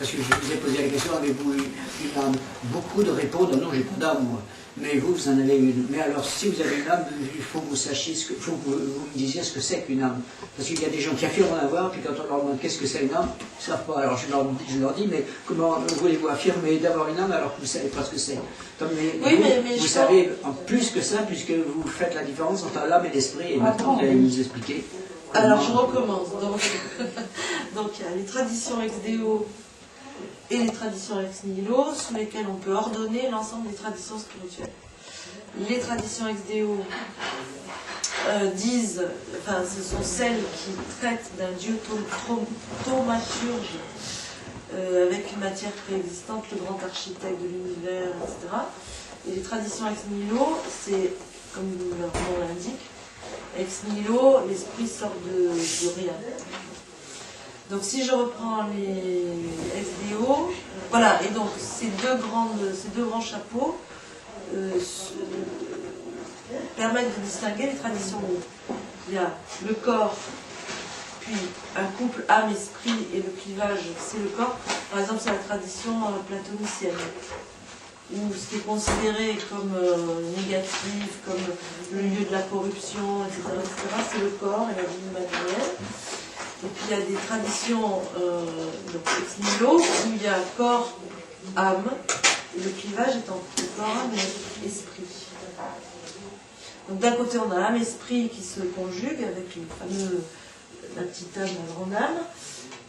parce que je vous ai posé la question, avez-vous une âme? Beaucoup de répondent, non, j'ai pas d'âme, moi. Mais vous en avez une. Mais alors, si vous avez une âme, il faut que vous sachiez, il faut que vous me disiez ce que c'est qu'une âme. Parce qu'il y a des gens qui affirment en avoir, puis quand on leur demande qu'est-ce que c'est une âme, ils ne savent pas. Alors je leur dis, mais comment voulez-vous affirmer d'avoir une âme alors que vous ne savez pas ce que c'est? Mais vous savez en plus que ça, puisque vous faites la différence entre l'âme et l'esprit, et maintenant vous allez nous expliquer. Alors je recommence. Donc il y a les traditions ex-deo et les traditions ex-nihilo, sous lesquelles on peut ordonner l'ensemble des traditions spirituelles. Les traditions ex-deo disent, enfin ce sont celles qui traitent d'un dieu thaumaturge avec une matière préexistante, le grand architecte de l'univers, etc. Et les traditions ex-nihilo, c'est, comme leur nom l'indique, ex-nihilo, l'esprit sort de rien. Donc si je reprends les ex-deo, voilà, et donc ces deux grands chapeaux permettent de distinguer les traditions. Il y a le corps, puis un couple âme-esprit, et le clivage, c'est le corps. Par exemple, c'est la tradition platonicienne, où ce qui est considéré comme négatif, comme le lieu de la corruption, etc., c'est le corps et la vie matérielle. Et puis il y a des traditions ex-nihilo où il y a corps, âme, et le clivage est entre corps, âme et esprit. Donc d'un côté on a âme, esprit qui se conjugue avec la petite âme, la grande âme.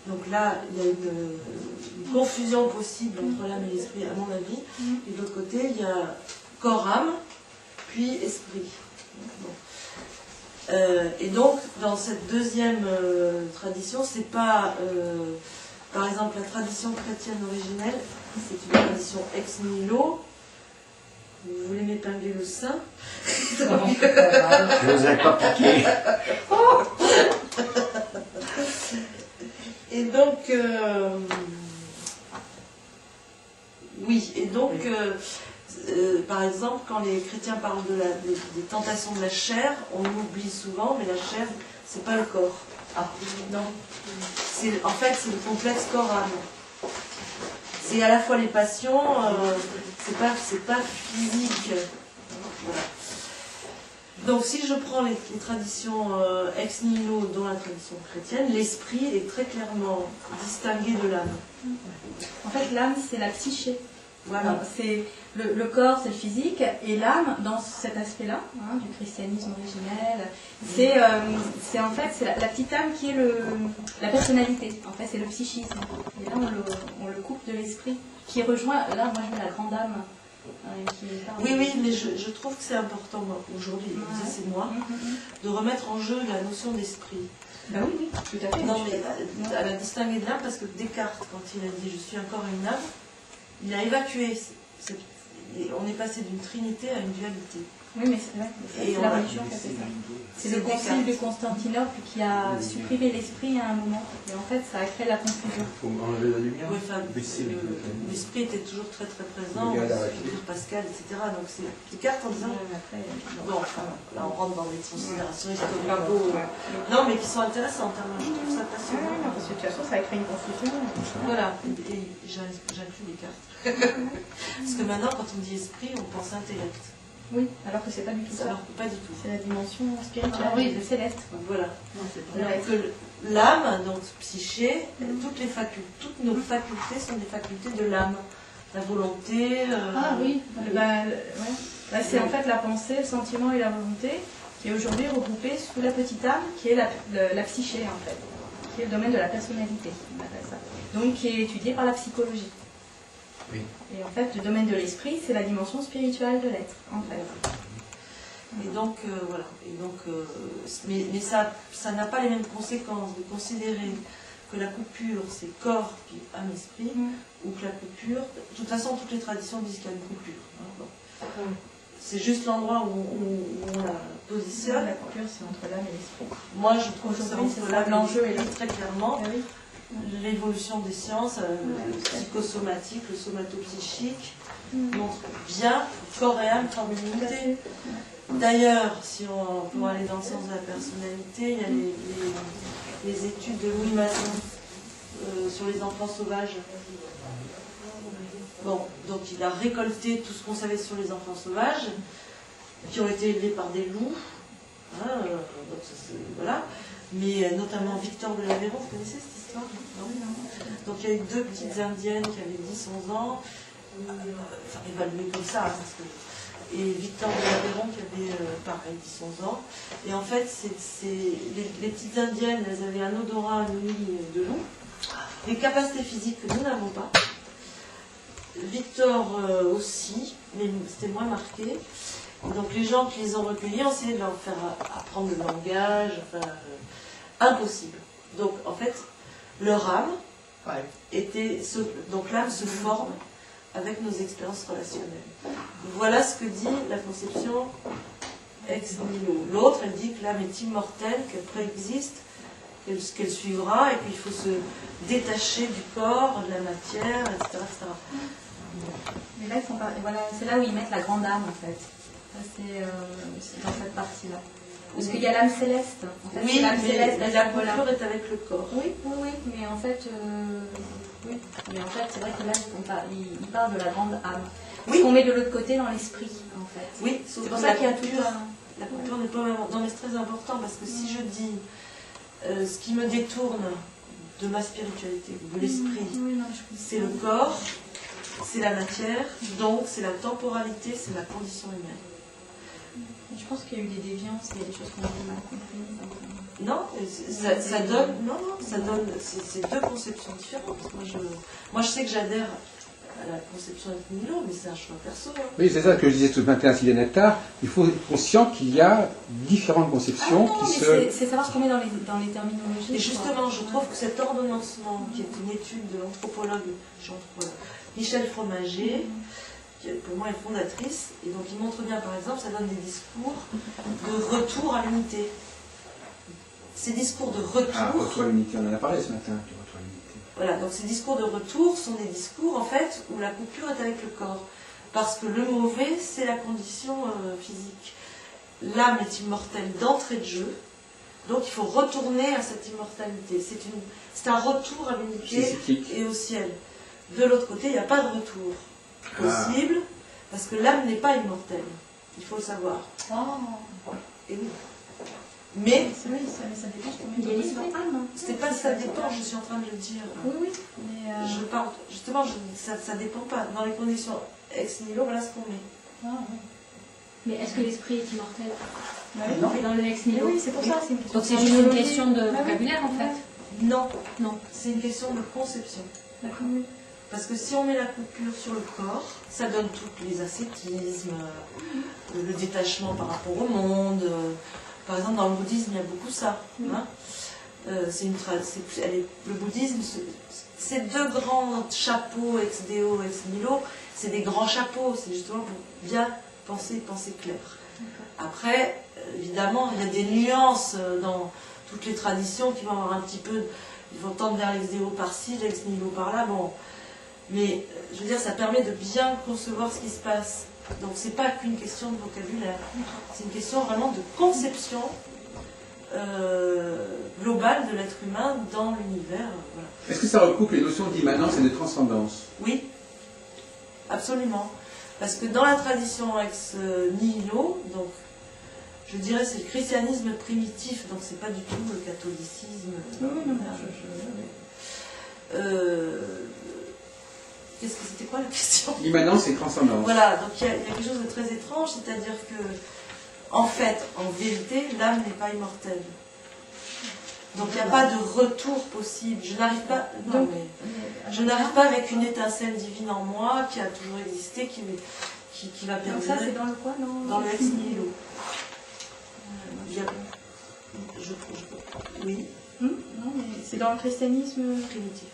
Donc là il y a une confusion possible entre l'âme et l'esprit à mon avis. Et de l'autre côté il y a corps, âme, puis esprit. Bon. Et donc, dans cette deuxième tradition, c'est pas, par exemple, la tradition chrétienne originelle, c'est une tradition ex nihilo. Vous voulez m'épingler le sein? Je ne vous ai pas piqué. Et donc, oui, et donc, par exemple, quand les chrétiens parlent des tentations de la chair, on oublie souvent, mais la chair, c'est pas le corps. Ah, non. En fait, c'est le complexe corps-âme. C'est à la fois les passions, c'est pas physique. Voilà. Donc, si je prends les traditions ex nihilo, dont la tradition chrétienne, l'esprit est très clairement distingué de l'âme. En fait, l'âme, c'est la psyché. Voilà. C'est le corps, c'est le physique, et l'âme, dans cet aspect-là, du christianisme originel, c'est en fait c'est la petite âme qui est la personnalité. En fait, c'est le psychisme. Et là, on le coupe de l'esprit, qui rejoint. Là, moi, je mets la grande âme. Oui, mais je trouve que c'est important aujourd'hui, c'est moi, de remettre en jeu la notion d'esprit. Ben oui, tout à fait. Non, mais à la distinguer de l'âme, parce que Descartes, quand il a dit « je suis un corps et une âme », il a évacué. On est passé d'une trinité à une dualité. Oui, mais c'est vrai. C'est la religion qui a fait ça. C'est le concile de Constantinople qui a supprimé l'esprit à un moment. Et en fait, ça a créé la confusion. Il faut enlever la lumière. Oui, enfin, l'esprit était toujours très très présent. Pascal, etc. Donc c'est Descartes en disant. Bon, là on rentre dans des considérations historiques. Non, mais qui sont intéressantes. Je trouve ça passionnant. Parce que de toute façon, ça a créé une confusion. Voilà. Et j'inclus Descartes. Parce que maintenant, quand on dit esprit, on pense intellect. Oui, alors que c'est pas du tout ça. Alors que pas du tout. C'est la dimension spirituelle, oui, le céleste. Voilà. Donc l'âme, donc psyché, toutes nos facultés sont des facultés de l'âme. La volonté. Ah oui. C'est en fait la pensée, le sentiment et la volonté, qui est aujourd'hui regroupée sous la petite âme, qui est la psyché en fait, qui est le domaine de la personnalité, on appelle ça. Donc qui est étudié par la psychologie. Oui. Et en fait, le domaine de l'esprit, c'est la dimension spirituelle de l'être, en fait. Et donc, voilà. Et donc, mais ça n'a pas les mêmes conséquences de considérer que la coupure, c'est corps puis âme esprit, ou que la coupure... De toute façon, toutes les traditions disent qu'il y a une coupure. Hein, bon. C'est juste l'endroit où on la positionne. La coupure, c'est entre l'âme et l'esprit. Moi, je trouve que c'est entre l'âme et l'enjeu l'esprit, très clairement. L'évolution des sciences, le psychosomatique, le somatopsychique, montre bien que corps et âme forment une unité. D'ailleurs, si on peut aller dans le sens de la personnalité, il y a les études de Louis Masson sur les enfants sauvages. Bon, donc il a récolté tout ce qu'on savait sur les enfants sauvages, qui ont été élevés par des loups. Hein, donc voilà. Mais notamment Victor de l'Aveyron, vous connaissez cette histoire? Non. Donc il y a eu 2 petites indiennes qui avaient 10-11 ans, enfin évaluées comme ça, hein, parce que... et Victor de l'Aveyron qui avait pareil 10-11 ans. Et en fait, les petites indiennes, elles avaient un odorat nuit de loup, des capacités physiques que nous n'avons pas. Victor aussi, mais c'était moins marqué. Et donc les gens qui les ont recueillis ont essayé de leur faire apprendre le langage, enfin, impossible. Donc en fait, leur âme était... Donc l'âme se forme avec nos expériences relationnelles. Voilà ce que dit la conception ex nihilo. L'autre, elle dit que l'âme est immortelle, qu'elle préexiste, qu'elle suivra, et qu'il faut se détacher du corps, de la matière, etc. etc. Mais là, voilà, c'est là où ils mettent la grande âme, en fait. C'est dans cette partie-là. Parce qu'il y a l'âme céleste. En fait, oui, l'âme céleste, la couleur est avec le corps. Oui, mais en fait, oui. Mais en fait, c'est vrai que là, il parle de la grande âme. Oui. Ce qu'on met de l'autre côté dans l'esprit, en fait. Oui, c'est pour ça qu'il y a tout la couleur n'est pas vraiment... Non, mais c'est très important, parce que si je dis ce qui me détourne de ma spiritualité, de l'esprit, c'est le corps, c'est la matière, donc c'est la temporalité, c'est la condition humaine. Je pense qu'il y a eu des déviances, il y a des choses qu'on a mal comprises. Non, ça donne... Non, ça donne... C'est 2 conceptions différentes. Moi, je sais que j'adhère à la conception ex nihilo, mais c'est un choix perso. Hein. Oui, c'est ça que je disais ce matin à Sylvia Nectar. Il faut être conscient qu'il y a différentes conceptions qui se... C'est savoir ce qu'on met dans les terminologies. Et justement, je trouve que cet ordonnancement, qui est une étude de l'anthropologue Michel Fromager, qui pour moi est fondatrice, et donc il montre bien, par exemple, ça donne des discours de retour à l'unité. Ces discours de retour... Ah, retour à l'unité, on en a parlé ce matin, du retour à l'unité. Voilà, donc ces discours de retour sont des discours, en fait, où la coupure est avec le corps. Parce que le mauvais, c'est la condition physique. L'âme est immortelle d'entrée de jeu, donc il faut retourner à cette immortalité. C'est un retour à l'unité et au ciel. De l'autre côté, il n'y a pas de retour possible, parce que l'âme n'est pas immortelle. Il faut le savoir. Et oui. Mais ça dépend. Il y a l'esprit âme. C'est pas ça dépend, je suis en train de le dire. Oui. Mais je parle, justement, ça dépend pas. Dans les conditions ex nihilo, voilà ce qu'on met. Mais est-ce que l'esprit est immortel? Non. Dans le ex nihilo. Oui, c'est pour ça. Donc c'est juste une question de vocabulaire en fait? Non. Non. C'est une question de conception. D'accord. Parce que si on met la coupure sur le corps, ça donne tous les ascétismes, le détachement par rapport au monde. Par exemple, dans le bouddhisme, il y a beaucoup ça. Hein. Le bouddhisme, ces 2 grands chapeaux, ex-déo, ex-nihilo, c'est des grands chapeaux, c'est justement pour bien penser clair. Après, évidemment, il y a des nuances dans toutes les traditions qui vont avoir un petit peu... Ils vont tendre vers l'ex-déo par-ci, l'ex-nihilo par-là, bon... Mais, je veux dire, ça permet de bien concevoir ce qui se passe. Donc, c'est pas qu'une question de vocabulaire. C'est une question vraiment de conception globale de l'être humain dans l'univers. Voilà. Est-ce que ça recoupe les notions d'immanence et de transcendance? Oui, absolument. Parce que dans la tradition ex nihilo, donc, je dirais c'est le christianisme primitif, donc c'est pas du tout le catholicisme. C'était quoi la question? Immanence et transcendance. Voilà, donc il y a quelque chose de très étrange, c'est-à-dire que, en fait, en vérité, l'âme n'est pas immortelle. Donc il n'y a pas de retour possible. Je n'arrive pas. Non, mais je n'arrive pas avec une étincelle divine en moi qui a toujours existé, qui va perdurer. Donc ça, c'est dans le quoi, non? Dans le ex nihilo. Oui. Non, mais c'est dans le christianisme Primitif.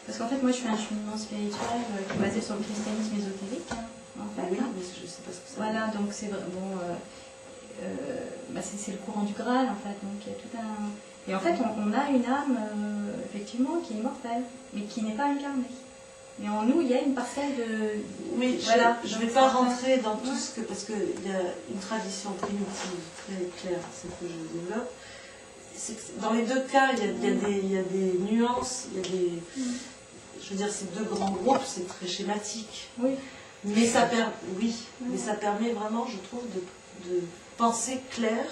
Parce qu'en fait, moi, je fais un cheminement spirituel qui est basé sur le christianisme ésotérique, en fait. Oui, mais je ne sais pas ce que c'est. Voilà, donc c'est bon. C'est le courant du Graal, en fait. Donc il y a tout un. Et en fait, on a une âme, effectivement, qui est immortelle, mais qui n'est pas incarnée. Mais en nous, il y a une parcelle de... Oui, voilà, je ne vais pas rentrer dans tout ce que... Parce qu'il y a une tradition primitive très claire, c'est que je développe. dans les deux cas, il y a des nuances, il y a des... Je veux dire, ces deux grands groupes, c'est très schématique. Oui. Mais ça permet vraiment, je trouve, de penser clair,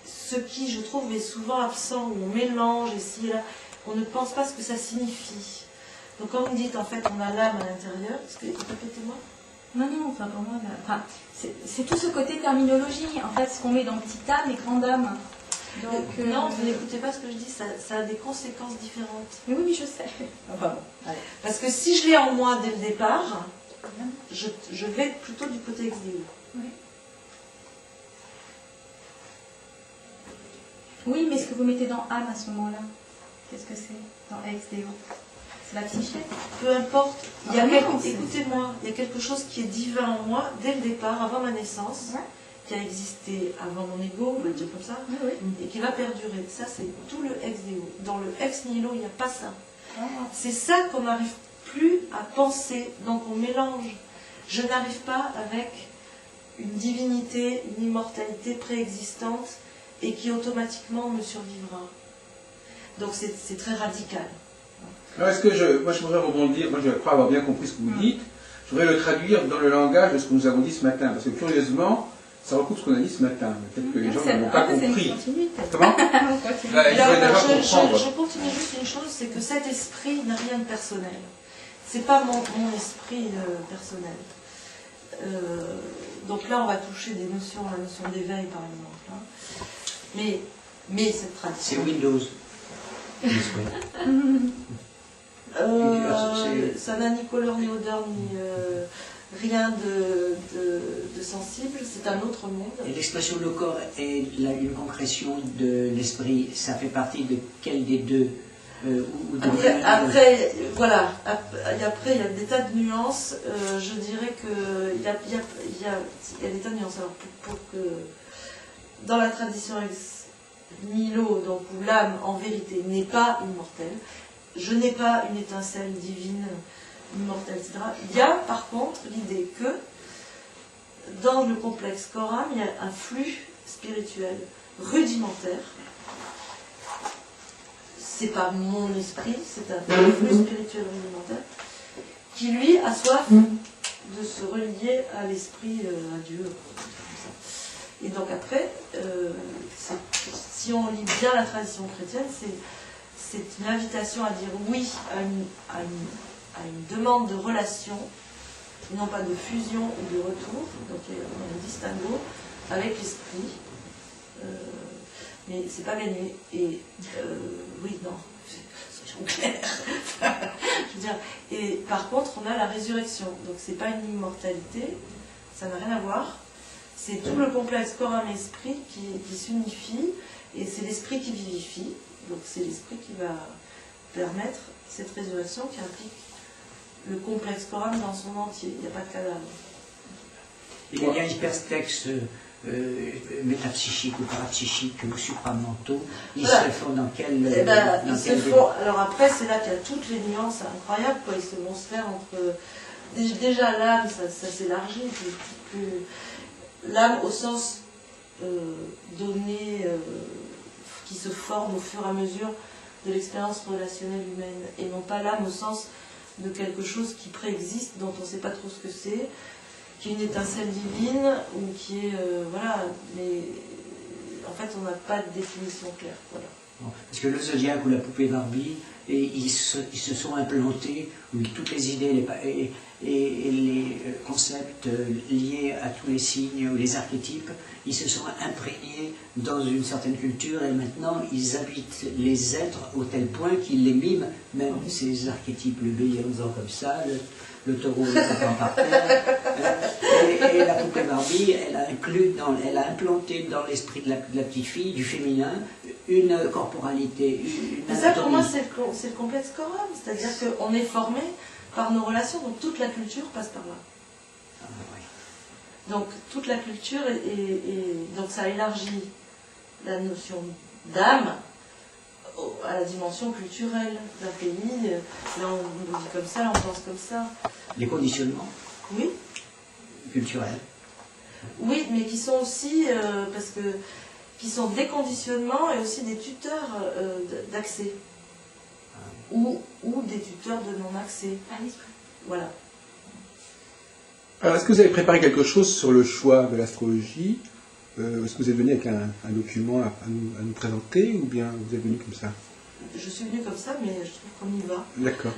ce qui, je trouve, est souvent absent, où on mélange ici et là, on ne pense pas ce que ça signifie. Donc quand vous dites, en fait, on a l'âme à l'intérieur, répétez-moi. Non, enfin pour moi, c'est tout ce côté terminologie, en fait, ce qu'on met dans petite âme et grande âme. Donc, non, vous n'écoutez pas ce que je dis, ça a des conséquences différentes. Mais oui, je sais. Enfin, bon, allez. Parce que si je l'ai en moi dès le départ, je vais plutôt du côté XDO. Oui. Oui, mais ce que vous mettez dans âme à ce moment-là, qu'est-ce que c'est dans XDO? C'est la psyché? Peu importe, non, écoutez-moi, il y a quelque chose qui est divin en moi dès le départ, avant ma naissance, Ouais. qui a existé avant mon ego, on va le dire comme ça, Oui. et qui va perdurer. Ça, c'est tout le XDO. Dans le ex nihilo, il n'y a pas ça. Ah. C'est ça qu'on n'arrive plus à penser, donc on mélange. Je n'arrive pas avec une divinité, une immortalité préexistante et qui automatiquement me survivra. Donc c'est très radical. Alors, moi je voudrais rebondir, moi je crois avoir bien compris ce que vous dites, je voudrais le traduire dans le langage de ce que nous avons dit ce matin, parce que curieusement, ça recoupe ce qu'on a dit ce matin, mais peut-être que les gens n'ont pas compris. Comment Je continue juste une chose, c'est que cet esprit n'a rien de personnel. C'est pas mon esprit personnel. Donc là, on va toucher des notions, la notion d'éveil par exemple. Hein. Mais cette tradition. C'est Windows. Ça n'a ni couleur ni odeur ni rien de sensible, c'est un autre monde. Et l'expression le corps est une concrétion de l'esprit, ça fait partie de quel des deux Après, voilà, après il y a des tas de nuances, je dirais qu'il y a des tas de nuances. Alors pour que dans la tradition ex-nihilo, donc où l'âme en vérité n'est pas immortelle, je n'ai pas une étincelle divine, immortelle, etc. Il y a par contre l'idée que dans le complexe Coram, il y a un flux spirituel rudimentaire. C'est pas mon esprit, c'est un flux spirituel rudimentaire qui lui a soif de se relier à l'esprit, à Dieu. Et donc après, si on lit bien la tradition chrétienne, c'est une invitation à dire oui à une demande de relation, non pas de fusion ou de retour, donc il y a un distinguo avec l'esprit, mais c'est pas gagné. Et oui, non, soyons clairs. Je veux dire, et par contre, on a la résurrection, donc c'est pas une immortalité, ça n'a rien à voir. C'est tout le complexe corps-âme-esprit qui s'unifie, et c'est l'esprit qui vivifie. Donc c'est l'esprit qui va permettre cette résurrection qui implique le complexe corps-âme dans son entier. Il n'y a pas de cadavre. Il y a un hypertexte métapsychique ou parapsychique ou supramentaux. Ils se font dans quel... Alors après, c'est là qu'il y a toutes les nuances incroyables. Ils se vont se faire entre... Déjà l'âme, ça s'élargit. L'âme au sens donné... qui se forme au fur et à mesure de l'expérience relationnelle humaine, et non pas l'âme au sens de quelque chose qui préexiste, dont on ne sait pas trop ce que c'est, qui est une étincelle divine, ou qui est... voilà, mais en fait on n'a pas de définition claire. Voilà. Parce que le zodiaque ou la poupée Barbie, ils se sont implantés, oui, toutes les idées et les concepts liés à tous les signes ou les archétypes, ils se sont imprégnés dans une certaine culture et maintenant ils habitent les êtres au tel point qu'ils les miment, même ces archétypes, le bélier en faisant comme ça, le taureau le tapant par terre. Et la poupée Barbie, elle a implanté dans l'esprit de la petite fille, du féminin, une corporalité, une ça pour moi c'est le complexe Coram, c'est-à-dire qu'on est formé par nos relations, donc toute la culture passe par là. Ah, oui. Donc toute la culture, donc ça élargit la notion d'âme à la dimension culturelle d'un pays. Là on dit comme ça, là on pense comme ça. Les conditionnements Oui. culturels. Oui, mais qui sont aussi, parce que qui sont des conditionnements et aussi des tuteurs d'accès. Ou des tuteurs de non-accès. À l'esprit. Voilà. Alors, est-ce que vous avez préparé quelque chose sur le choix de l'astrologie? Est-ce que vous êtes venu avec un document à nous présenter, ou bien vous êtes venu comme ça? Je suis venue comme ça, mais je trouve qu'on y va. D'accord.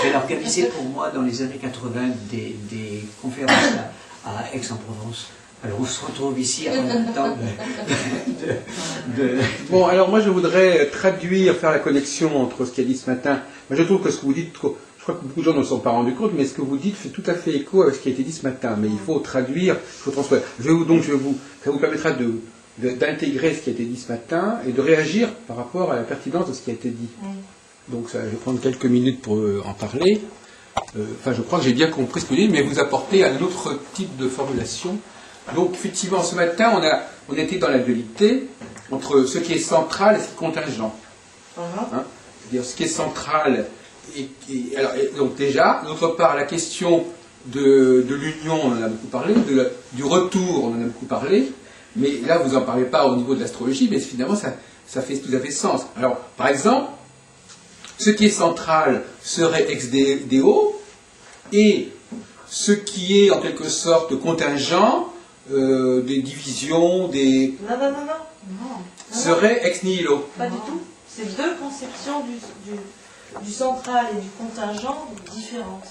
Elle a organisé pour moi dans les années 80 des conférences à Aix-en-Provence. Alors on se retrouve ici en même temps Bon, alors moi je voudrais traduire, faire la connexion entre ce qu'il a dit ce matin. Moi je trouve que ce que vous dites, je crois que beaucoup de gens ne se sont pas rendus compte, mais ce que vous dites fait tout à fait écho avec ce qui a été dit ce matin. Mais il faut traduire, il faut transmettre. Ça vous permettra d'intégrer ce qui a été dit ce matin et de réagir par rapport à la pertinence de ce qui a été dit. Donc ça, je vais prendre quelques minutes pour en parler. Enfin, je crois que j'ai bien compris ce que vous dites, mais vous apportez un autre type de formulation. Donc, effectivement, ce matin, on était dans la dualité entre ce qui est central et ce qui est contingent. Hein? C'est-à-dire, ce qui est central, donc déjà, d'autre part, la question de l'union, on en a beaucoup parlé, du retour, on en a beaucoup parlé, mais là, vous n'en parlez pas au niveau de l'astrologie, mais finalement, ça fait tout à fait sens. Alors, par exemple, ce qui est central serait ex-deo, et ce qui est en quelque sorte contingent, des divisions, serait ex nihilo. Pas du tout. C'est deux conceptions du central et du contingent différentes.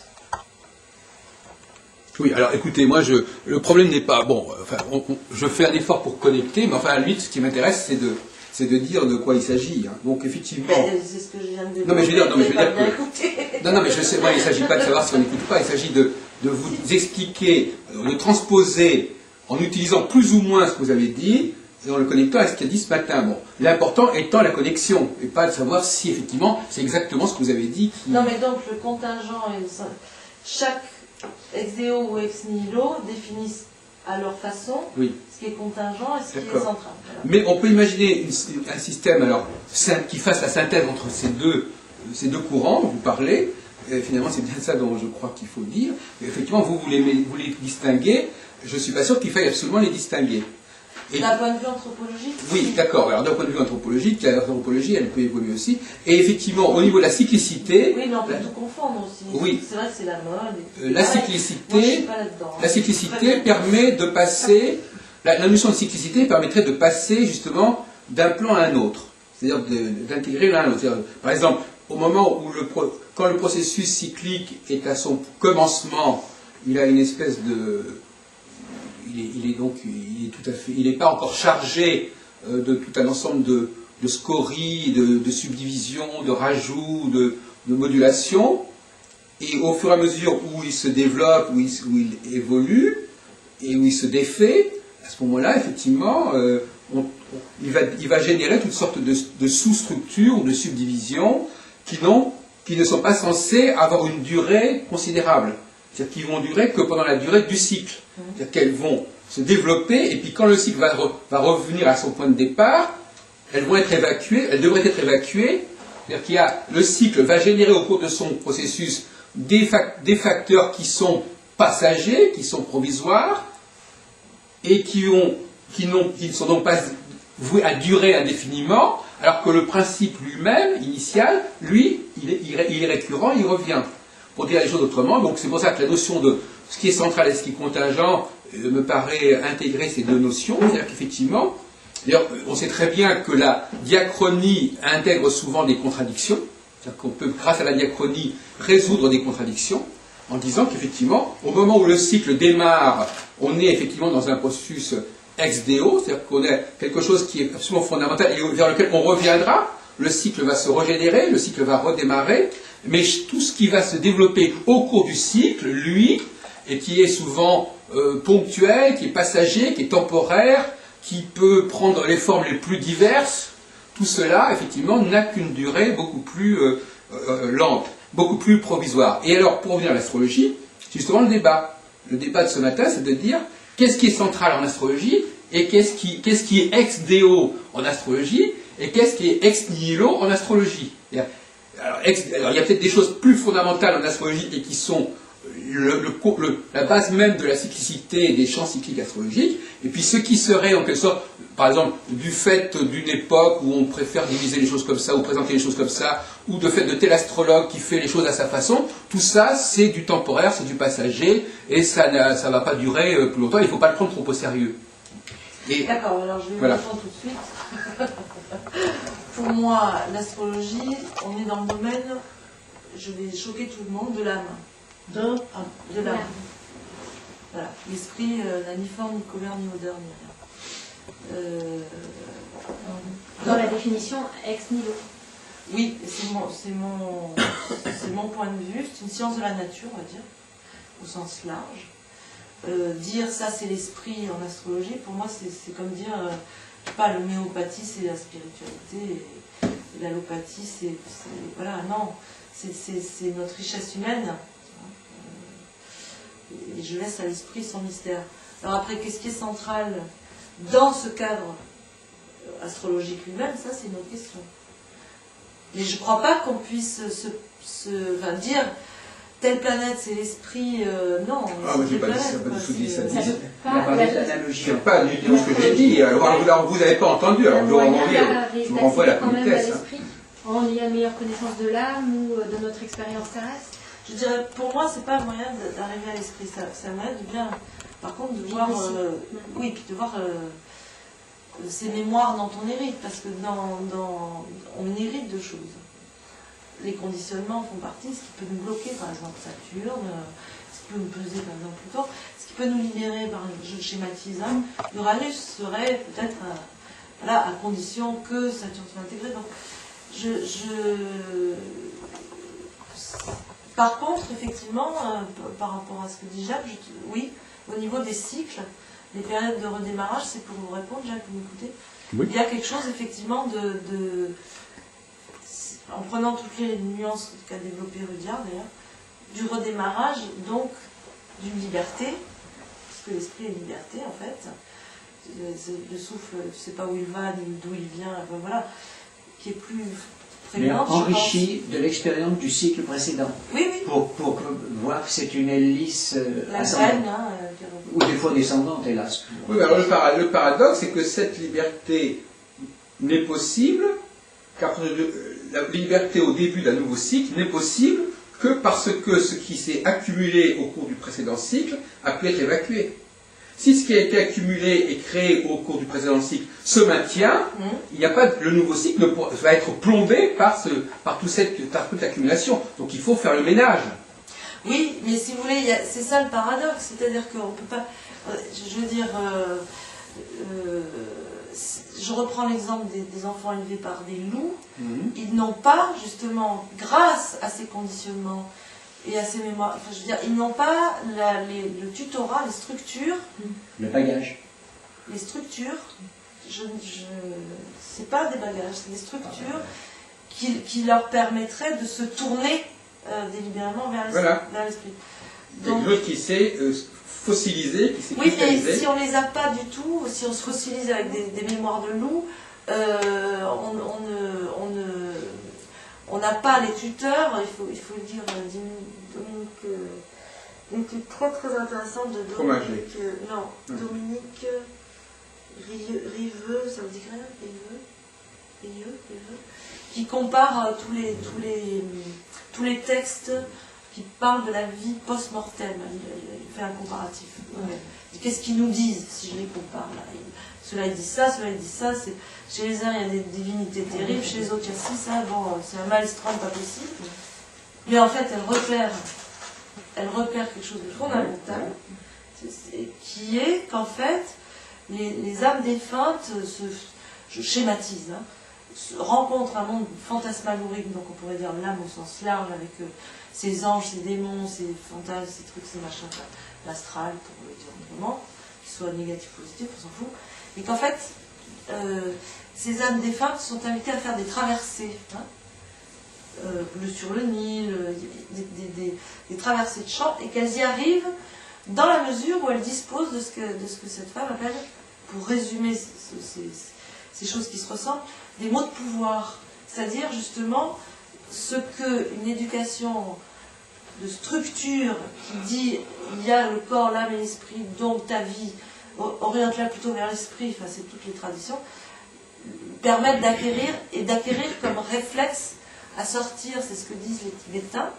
Oui, alors écoutez, moi, le problème n'est pas... Bon, enfin, je fais un effort pour connecter, mais enfin, à lui, ce qui m'intéresse, c'est de dire de quoi il s'agit. Hein. Donc, effectivement... C'est ce que je viens de dire. Non, mais je veux dire que... Non, mais je sais, moi, il ne s'agit pas de savoir si on n'écoute pas, il s'agit de vous expliquer, de transposer, en utilisant plus ou moins ce que vous avez dit, et en le connectant à ce qu'il a dit ce matin. Bon, l'important étant la connexion, et pas de savoir si, effectivement, c'est exactement ce que vous avez dit. Non, mais donc, le contingent, chaque ex-deo ou ex-nihilo définissent à leur façon ce qui est contingent et ce qui est central. Voilà. Mais on peut imaginer un système alors, qui fasse la synthèse entre ces deux courants dont vous parlez. Et finalement, c'est bien ça dont je crois qu'il faut dire. Et effectivement, vous les distinguer. Je ne suis pas sûr qu'il faille absolument les distinguer. D'un point de vue anthropologique? Oui, d'accord. Alors, d'un point de vue anthropologique, l'anthropologie, elle peut évoluer aussi. Et effectivement, au niveau de la cyclicité... Oui, mais on peut tout confondre aussi. Oui. C'est vrai que c'est la mode. La cyclicité, moi, je suis pas là-dedans. La cyclicité permet de passer... La notion de cyclicité permettrait de passer, justement, d'un plan à un autre. C'est-à-dire d'intégrer l'un à l'autre. Par exemple, au moment où quand le processus cyclique est à son commencement, il a une espèce de... Il n'est pas encore chargé de tout un ensemble de scories, de subdivisions, de rajouts, de modulations. Et au fur et à mesure où il se développe, où il évolue, et où il se défait, à ce moment-là, effectivement, il va générer toutes sortes de sous-structures, de subdivisions, qui ne sont pas censées avoir une durée considérable. C'est-à-dire qu'ils vont durer que pendant la durée du cycle. C'est-à-dire qu'elles vont se développer, et puis quand le cycle va revenir à son point de départ, elles vont être évacuées, elles devraient être évacuées. C'est-à-dire le cycle va générer au cours de son processus des facteurs qui sont passagers, qui sont provisoires, et qui ne sont donc pas voués à durer indéfiniment, alors que le principe lui-même, initial, lui, il est récurrent, il revient. Pour dire les choses autrement, donc c'est pour ça que la notion de ce qui est central et ce qui est contingent me paraît intégrer ces deux notions. C'est-à-dire qu'effectivement, d'ailleurs, on sait très bien que la diachronie intègre souvent des contradictions. C'est-à-dire qu'on peut, grâce à la diachronie, résoudre des contradictions en disant qu'effectivement, au moment où le cycle démarre, on est effectivement dans un processus ex-deo, c'est-à-dire qu'on a quelque chose qui est absolument fondamental et vers lequel on reviendra. Le cycle va se régénérer, le cycle va redémarrer, mais tout ce qui va se développer au cours du cycle, lui, et qui est souvent ponctuel, qui est passager, qui est temporaire, qui peut prendre les formes les plus diverses, tout cela, effectivement, n'a qu'une durée beaucoup plus lente, beaucoup plus provisoire. Et alors, pour revenir à l'astrologie, c'est justement le débat. Le débat de ce matin, c'est de dire qu'est-ce qui est central en astrologie et qu'est-ce qui est ex-deo en astrologie et qu'est-ce qui est ex-nihilo en astrologie. Alors, il y a peut-être des choses plus fondamentales en astrologie et qui sont la base même de la cyclicité des champs cycliques astrologiques, et puis ce qui serait en quelque sorte, par exemple, du fait d'une époque où on préfère diviser les choses comme ça, ou présenter les choses comme ça, ou de fait de tel astrologue qui fait les choses à sa façon, tout ça c'est du temporaire, c'est du passager, et ça ne va pas durer plus longtemps, il ne faut pas le prendre trop au sérieux. D'accord, alors je vais vous répondre tout de suite. Pour moi, l'astrologie, on est dans le domaine, je vais choquer tout le monde, de l'âme. De l'âme. Voilà. L'esprit n'a ni forme, ni couleur, ni odeur, ni rien. Dans la définition ex nihilo. Oui, c'est mon point de vue, c'est une science de la nature, on va dire, au sens large. Dire ça c'est l'esprit en astrologie, pour moi c'est comme dire, je sais pas, l'homéopathie c'est la spiritualité, et l'allopathie c'est voilà, non, c'est notre richesse humaine. Et je laisse à l'esprit son mystère. Alors après, qu'est-ce qui est central dans ce cadre astrologique lui-même, ça c'est une autre question. Mais je ne crois pas qu'on puisse dire telle planète c'est l'esprit, non. Ah, mais j'ai pas dit ça, pas du tout dit ça. L'analogie. Pas du tout ce que j'ai dit. Alors vous n'avez pas entendu, alors je vous renvoie à la politesse. On y a une meilleure connaissance de l'âme ou de notre expérience terrestre. Je dirais, pour moi, c'est pas un moyen d'arriver à l'esprit. C'est un moyen de bien, par contre, de voir, oui, puis de voir ces mémoires dont on hérite, parce que on hérite de choses. Les conditionnements font partie, ce qui peut nous bloquer, par exemple Saturne, ce qui peut nous peser, par exemple Pluton, ce qui peut nous libérer, par exemple, je schématise, l'Uranus serait peut-être, à condition que Saturne soit intégré. Donc, par contre, effectivement, par rapport à ce que dit Jacques, oui, au niveau des cycles, les périodes de redémarrage, c'est pour vous répondre, Jacques, vous m'écoutez. Oui. Il y a quelque chose, effectivement, en prenant toutes les nuances qu'a développé Rudyard, d'ailleurs, du redémarrage, donc d'une liberté, parce que l'esprit est une liberté, en fait. Le souffle, tu ne sais pas où il va, ni d'où il vient, enfin, voilà, qui est plus... Mais enrichi de l'expérience du cycle précédent. Oui, oui. Pour voir que c'est une hélice ascendante. Ou des fois descendante, hélas. Oui, mais alors le paradoxe, c'est que cette liberté n'est possible, car la liberté au début d'un nouveau cycle n'est possible que parce que ce qui s'est accumulé au cours du précédent cycle a pu être évacué. Si ce qui a été accumulé et créé au cours du précédent cycle se maintient, il n'y a pas le nouveau cycle va être plombé par toute cette accumulation. Donc il faut faire le ménage. Oui, mais si vous voulez, c'est ça le paradoxe. C'est-à-dire qu'on ne peut pas... Je veux dire... je reprends l'exemple des enfants élevés par des loups. Ils n'ont pas, justement, grâce à ces conditionnements et à ces mémoires, enfin, je veux dire, ils n'ont pas le tutorat, les structures. Le bagage. Les structures, c'est pas des bagages, c'est des structures qui leur permettraient de se tourner délibérément vers l'esprit. Donc, quelque chose qui s'est fossilisé, qui s'est cristallisé. Oui, et si on ne les a pas du tout, si on se fossilise avec des mémoires de loup, on n'a pas les tuteurs, il faut le dire, Dominique, une étude très très intéressante de Dominique, Dominique Riveux, ça vous dit rien, Riveux, qui compare tous les textes qui parlent de la vie post-mortem. Il fait un comparatif. Qu'est-ce qu'ils nous disent si je les compare là? Cela dit ça, cela dit ça. Chez les uns, il y a des divinités terribles, chez les autres, il y a ci, ça. Bon, c'est un maelstrom pas possible. Mais en fait, elle repère quelque chose de fondamental, qui est qu'en fait, les âmes défuntes, je schématise, rencontrent un monde fantasmagorique, donc on pourrait dire l'âme au sens large, avec ces anges, ces démons, ces fantasmes, ces trucs, ces machins, l'astral, pour le dire autrement, qu'ils soient négatifs ou positifs, on s'en fout. Et qu'en fait, ces âmes défuntes sont invitées à faire des traversées, sur le Nil, des traversées de champs, et qu'elles y arrivent dans la mesure où elles disposent de ce que cette femme appelle, pour résumer ces choses qui se ressemblent, des mots de pouvoir. C'est-à-dire justement ce qu'une éducation de structure qui dit il y a le corps, l'âme et l'esprit, donc ta vie, oriente-la plutôt vers l'esprit, enfin c'est toutes les traditions, permettent d'acquérir, et d'acquérir comme réflexe à sortir, c'est ce que disent les Tibétains,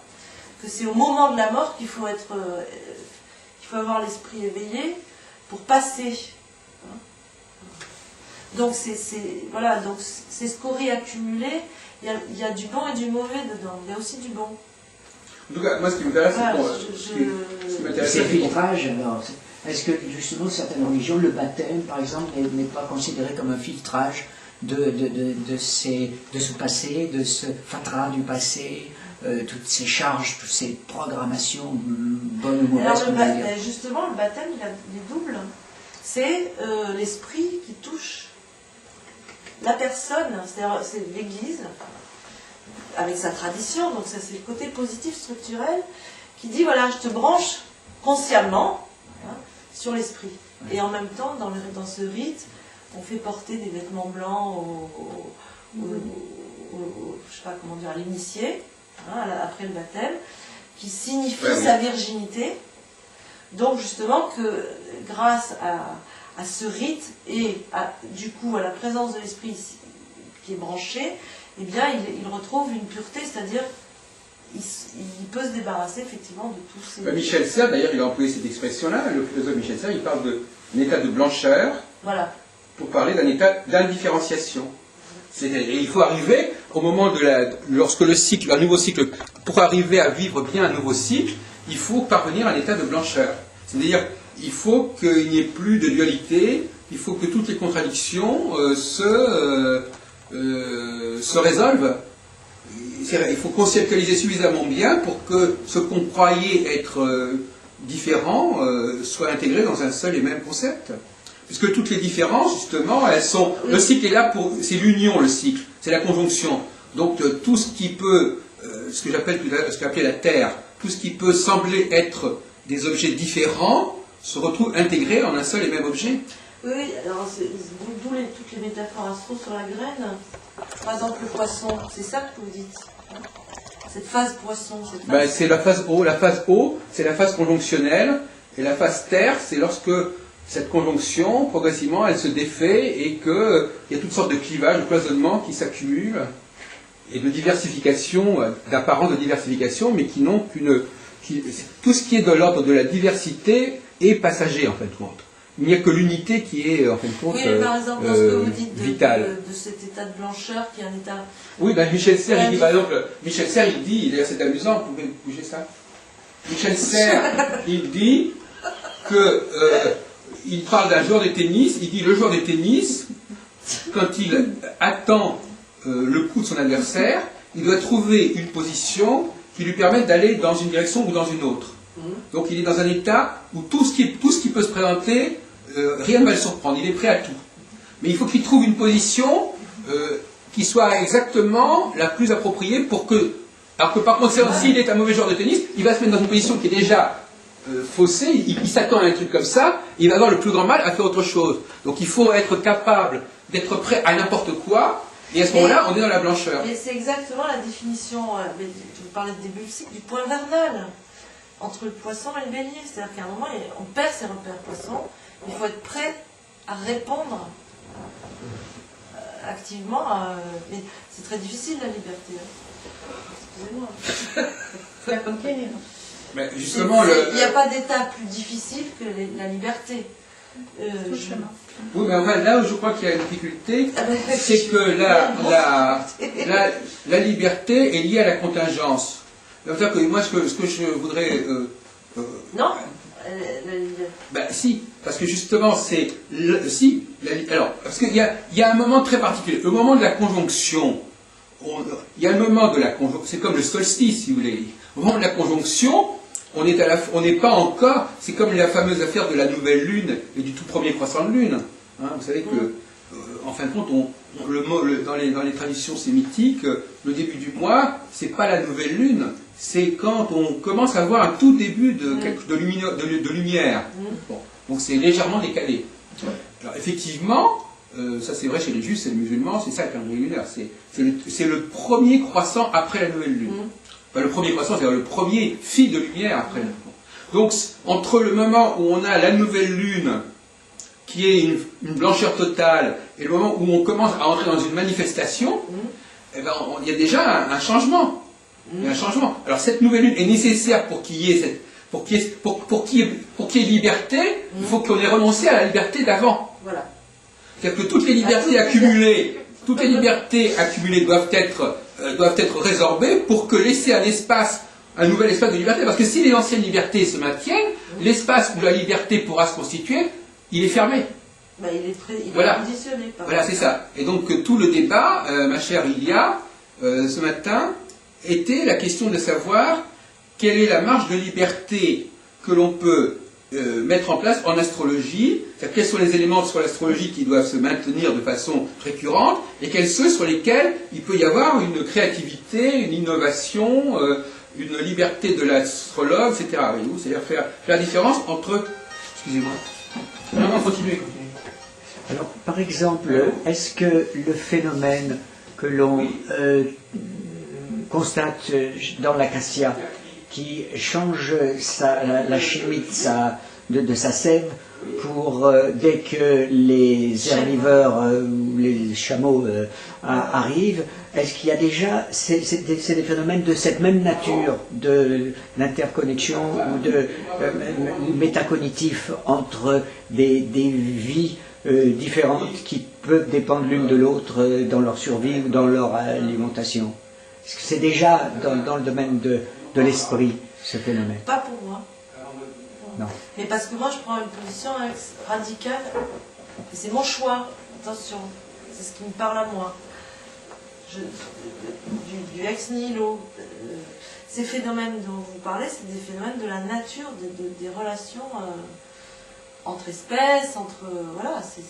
que c'est au moment de la mort qu'il faut avoir l'esprit éveillé pour passer. Donc voilà, donc ces scories accumulées, il y a du bon et du mauvais dedans, il y a aussi du bon. En tout cas, moi, ce qui m'intéresse, Ces filtrages, alors, est-ce que justement certaines religions, le baptême, par exemple, n'est pas considéré comme un filtrage de ce passé, de ce fatras du passé, toutes ces charges, toutes ces programmations bonnes ou mauvaises? Alors, justement, le baptême, il est double. C'est l'esprit qui touche la personne, c'est-à-dire c'est l'Église, avec sa tradition, donc ça c'est le côté positif structurel, qui dit voilà, je te branche consciemment sur l'esprit. Et en même temps, dans ce rite, on fait porter des vêtements blancs je sais pas comment dire, à l'initié, après le baptême, qui signifie sa virginité. Donc justement que grâce à ce rite et du coup à la présence de l'esprit qui est branché, eh bien il retrouve une pureté, c'est-à-dire il peut se débarrasser effectivement de tous ces... Michel Serres, d'ailleurs, il a employé cette expression-là, le philosophe Michel Serres, il parle d'un état de blancheur pour parler d'un état d'indifférenciation. Et il faut arriver au moment lorsque un nouveau cycle, pour arriver à vivre bien un nouveau cycle, il faut parvenir à un état de blancheur. C'est-à-dire, il faut qu'il n'y ait plus de dualité, il faut que toutes les contradictions se résolvent. Il faut conceptualiser suffisamment bien pour que ce qu'on croyait être différent soit intégré dans un seul et même concept. Puisque toutes les différences, justement, elles sont... Le cycle est là pour... C'est l'union, le cycle. C'est la conjonction. Donc, tout ce qui peut... ce que j'appelais la Terre, tout ce qui peut sembler être des objets différents, se retrouve intégré en un seul et même objet. Oui, alors d'où toutes les métaphores astro sur la graine. Par exemple, le poisson, c'est ça que vous dites. Cette phase poisson. C'est la phase O. La phase O, c'est la phase conjonctionnelle. Et la phase terre, c'est lorsque cette conjonction, progressivement, elle se défait et qu'il y a toutes sortes de clivages, de cloisonnements qui s'accumulent et de diversification, d'apparence de diversification, mais qui n'ont qu'une... Tout ce qui est de l'ordre de la diversité est passager, en fin de compte. Il n'y a que l'unité qui est, en fin de compte, par exemple, dans ce que vous dites vitale. De cet état de blancheur qui est un état... Oui, Michel Serres, il dit, par exemple, Michel Serres, il dit, d'ailleurs c'est amusant, vous pouvez bouger ça. Michel Serres, il dit que... il parle d'un joueur de tennis, il dit le joueur de tennis, quand il attend le coup de son adversaire, il doit trouver une position qui lui permette d'aller dans une direction ou dans une autre. Donc il est dans un état où tout ce qui peut se présenter, rien ne va le surprendre, il est prêt à tout. Mais il faut qu'il trouve une position qui soit exactement la plus appropriée pour que... Alors que par contre, s'il est un mauvais joueur de tennis, il va se mettre dans une position qui est déjà faussée, il s'attend à un truc comme ça, il va avoir le plus grand mal à faire autre chose. Donc il faut être capable d'être prêt à n'importe quoi, et à ce moment-là, on est dans la blancheur. Et c'est exactement la définition, je parlais de début du cycle, du point vernal entre le poisson et le bélier. C'est-à-dire qu'à un moment, on perd ses repères poissons, il faut être prêt à répondre activement. Mais c'est très difficile la liberté. Excusez-moi. C'est la conquérir. Mais justement, il n'y a pas d'état plus difficile que la liberté. Oui, mais enfin, là où je crois qu'il y a une difficulté, c'est que la liberté est liée à la contingence. C'est-à-dire que moi, ce que je voudrais... non si, parce que justement, c'est... alors, parce qu'il y a un moment très particulier. Au moment de la conjonction, il y a un moment de la conjonction... C'est comme le solstice, si vous voulez. Au moment de la conjonction, on n'est pas encore... C'est comme la fameuse affaire de la nouvelle lune et du tout premier croissant de lune. Hein, vous savez que, en fin de compte, dans les traditions sémitiques, le début du mois, c'est pas la nouvelle lune, c'est quand on commence à voir un tout début de lumière. Bon, donc c'est légèrement décalé. Alors effectivement, ça c'est vrai chez les juifs, c'est les musulmans, c'est ça le calendrier lunaire, c'est le premier croissant après la nouvelle lune. Enfin, le premier croissant, c'est-à-dire le premier fil de lumière après. Donc, entre le moment où on a la nouvelle lune, qui est une blancheur totale, et le moment où on commence à entrer dans une manifestation, eh ben, il y a déjà un changement. Il y a un changement. Alors cette nouvelle lune est nécessaire pour qu'il y ait pour qu'il y ait liberté, il faut qu'on ait renoncé à la liberté d'avant. Voilà. C'est-à-dire que toutes les libertés accumulées doivent être résorbées pour que laisser un nouvel espace de liberté. Parce que si les anciennes libertés se maintiennent, l'espace où la liberté pourra se constituer, il est fermé. Ben, il est voilà. conditionné. Voilà, c'est ça. Et donc tout le débat, ma chère Ilia, ce matin, était la question de savoir quelle est la marge de liberté que l'on peut mettre en place en astrologie, c'est-à-dire quels sont les éléments sur l'astrologie qui doivent se maintenir de façon récurrente, et quels ceux sur lesquels il peut y avoir une créativité, une innovation, une liberté de l'astrologue, etc. Voyez-vous, c'est-à-dire faire la différence entre... Excusez-moi. Non, continuez. Alors, par exemple, est-ce que le phénomène que l'on constate dans l'acacia, qui change la chimie de sa sève pour dès que les herbivores ou les chameaux arrivent, est-ce qu'il y a déjà, c'est des phénomènes de cette même nature, d'interconnexion ou de métacognitif entre des vies différentes qui peuvent dépendre l'une de l'autre dans leur survie ou dans leur alimentation? Est-ce que c'est déjà dans le domaine de l'esprit, ce phénomène? Pas pour moi. Non. Mais parce que moi, je prends une position radicale. Et c'est mon choix. Attention. C'est ce qui me parle à moi. Du ex nihilo. Ces phénomènes dont vous parlez, c'est des phénomènes de la nature, des relations entre espèces, voilà, c'est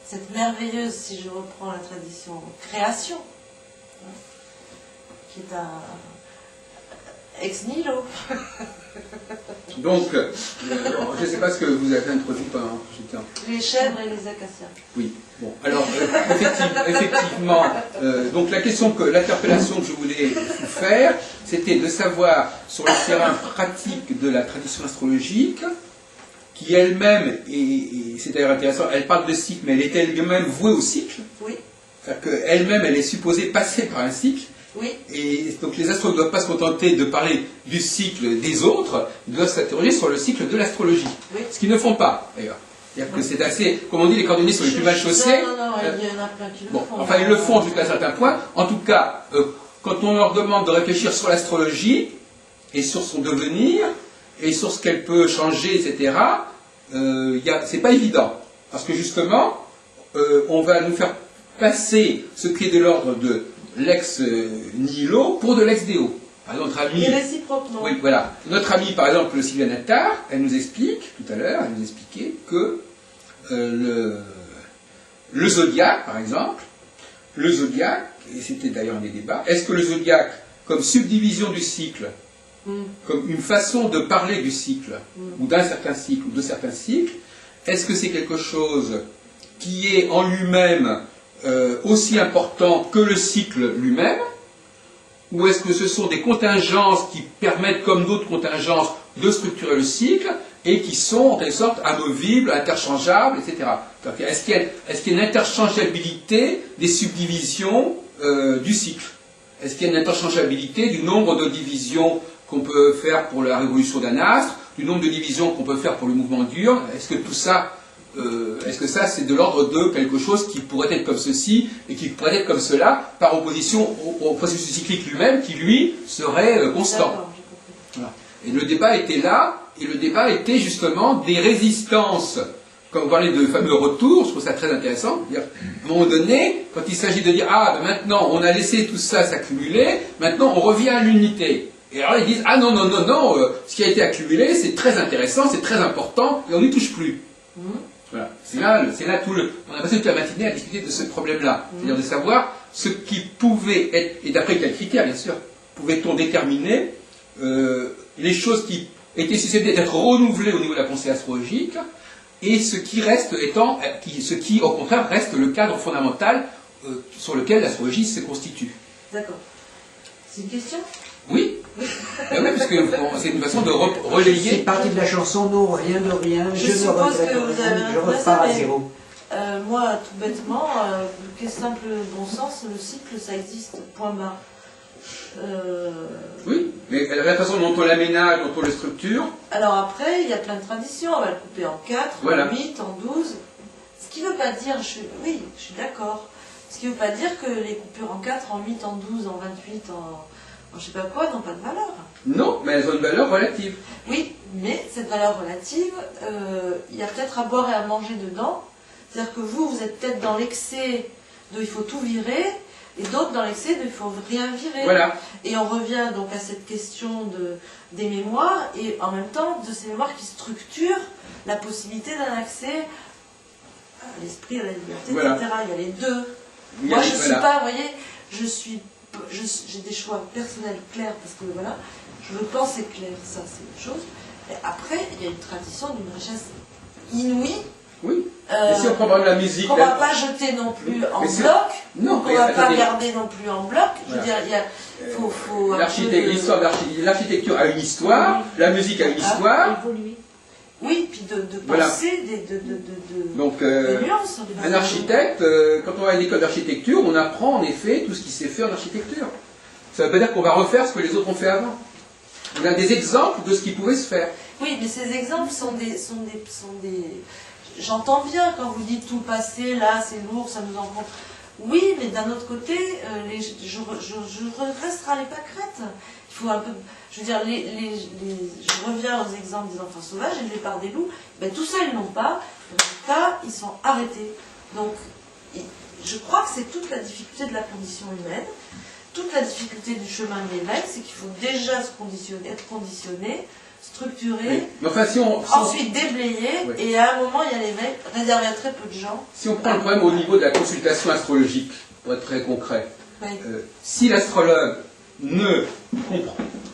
cette merveilleuse, si je reprends la tradition, création, hein, qui est un ex nihilo. Donc, je ne sais pas ce que vous avez introduit pendant que j'étais en... Les chèvres et les acacias. Oui, bon, alors, effectivement, donc l'interpellation que je voulais vous faire, c'était de savoir, sur le terrain pratique de la tradition astrologique, qui elle-même, et c'est d'ailleurs intéressant, elle parle de cycle, mais elle est elle-même vouée au cycle. Oui. C'est-à-dire qu'elle-même, elle est supposée passer par un cycle. Oui. Et donc les astrologues ne doivent pas se contenter de parler du cycle des autres, ils doivent s'interroger sur le cycle de l'astrologie. Oui. Ce qu'ils ne font pas, d'ailleurs. C'est-à-dire que c'est assez, comme on dit, les cordonniers sont les plus mal chaussés. Non, il y en a plein qui le font. Enfin, ils le font jusqu'à un certain point. En tout cas, quand on leur demande de réfléchir sur l'astrologie, et sur son devenir, et sur ce qu'elle peut changer, etc., c'est pas évident. Parce que justement, on va nous faire passer ce qui est de l'ordre de l'ex-nihilo pour de l'ex-déo. Notre amie, et réciproquement. Oui, voilà. Notre amie, par exemple, Sylviane Attard, elle nous explique, tout à l'heure, elle nous expliquait que le zodiaque, par exemple, le zodiaque, et c'était d'ailleurs un des débats, est-ce que le zodiaque, comme subdivision du cycle, comme une façon de parler du cycle, ou d'un certain cycle, ou de certains cycles, est-ce que c'est quelque chose qui est en lui-même aussi important que le cycle lui-même, ou est-ce que ce sont des contingences qui permettent, comme d'autres contingences, de structurer le cycle, et qui sont, en quelque sorte, amovibles, interchangeables, etc. Est-ce qu'il y a une interchangeabilité des subdivisions du cycle? Est-ce qu'il y a une interchangeabilité du nombre de divisions qu'on peut faire pour la révolution d'un astre, du nombre de divisions qu'on peut faire pour le mouvement diurne? Est-ce que tout ça, ça c'est de l'ordre de quelque chose qui pourrait être comme ceci et qui pourrait être comme cela, par opposition au processus cyclique lui-même, qui lui serait constant? Voilà. Et le débat était là, et le débat était justement des résistances. Quand vous parlez de fameux retours, je trouve ça très intéressant. À un moment donné, quand il s'agit de dire « Ah, ben maintenant, on a laissé tout ça s'accumuler, maintenant on revient à l'unité ». Et alors ils disent « Ah non, ce qui a été accumulé, c'est très intéressant, c'est très important, et on n'y touche plus ». Voilà. C'est là tout le... On a passé toute la matinée à discuter de ce problème-là. C'est-à-dire de savoir ce qui pouvait être, et d'après quels critères, bien sûr, pouvait-on déterminer les choses qui étaient susceptibles d'être renouvelées au niveau de la pensée astrologique, et ce qui reste ce qui au contraire reste le cadre fondamental sur lequel l'astrologie se constitue. D'accord. C'est une question ? Oui. Ben oui, parce que c'est une façon de relayer. C'est parti de la chanson, non, rien de rien, Je je ne suppose regrette que vous avez rien, je raison, repars à mais- zéro. Moi, tout bêtement, le simple bon sens, le cycle, ça existe, point barre. Oui, mais la façon dont on l'aménage, dont on le structure, Alors après, il y a plein de traditions, on va le couper en 4, Voilà. en 8, en 12. Ce qui ne veut pas dire, oui, je suis d'accord, ce qui ne veut pas dire que les coupures en 4, en 8, en 12, en 28, en je sais pas quoi, n'ont pas de valeur. non, mais elles ont une valeur relative. Oui, mais cette valeur relative, il y a peut-être à boire et à manger dedans. C'est-à-dire que vous êtes peut-être dans l'excès de il faut tout virer, et d'autres dans l'excès de il faut rien virer. Voilà. Et on revient donc à cette question des mémoires, et en même temps de ces mémoires qui structurent la possibilité d'un accès à l'esprit, à la liberté, Voilà. etc. Il y a les deux. Il y a Moi, les- je ne suis voilà. pas, vous voyez, j'ai des choix personnels clairs, parce que voilà, je veux penser clair, ça c'est une chose. Et après, il y a une tradition d'une richesse inouïe, Oui. Et si on prend par exemple la musique, qu'on ne va pas jeter non plus en Mais c'est- bloc, non, qu'on mais ne va pas attendez. garder non plus en bloc. Je veux Voilà. dire, faut un peu- L'histoire l'architecture a une histoire, la musique a une histoire. Évoluer. Oui, puis de Voilà. penser, Donc, des nuances. un architecte, quand on va à une école d'architecture, on apprend en effet tout ce qui s'est fait en architecture. Ça ne veut pas dire qu'on va refaire ce que les autres ont fait avant. On a des exemples de ce qui pouvait se faire. Oui, mais ces exemples sont des. J'entends bien quand vous dites tout le passé, là, c'est lourd, ça nous en compte. Oui, mais d'un autre côté, je redresserai les pâquerettes. Il faut un peu. Je veux dire, je reviens aux exemples des enfants sauvages, élevés par des loups. Ben, tout ça, ils n'ont pas. Résultat, ils sont arrêtés. Donc, je crois que c'est toute la difficulté de la condition humaine, toute la difficulté du chemin de l'éveil, c'est qu'il faut déjà se conditionner, être conditionné, structuré. Oui. Mais enfin, si on Ensuite déblayer, Oui. et à un moment il y a l'éveil, réservé à très peu de gens. prend le problème au niveau de la consultation astrologique, pour être très concret, Oui. si l'astrologue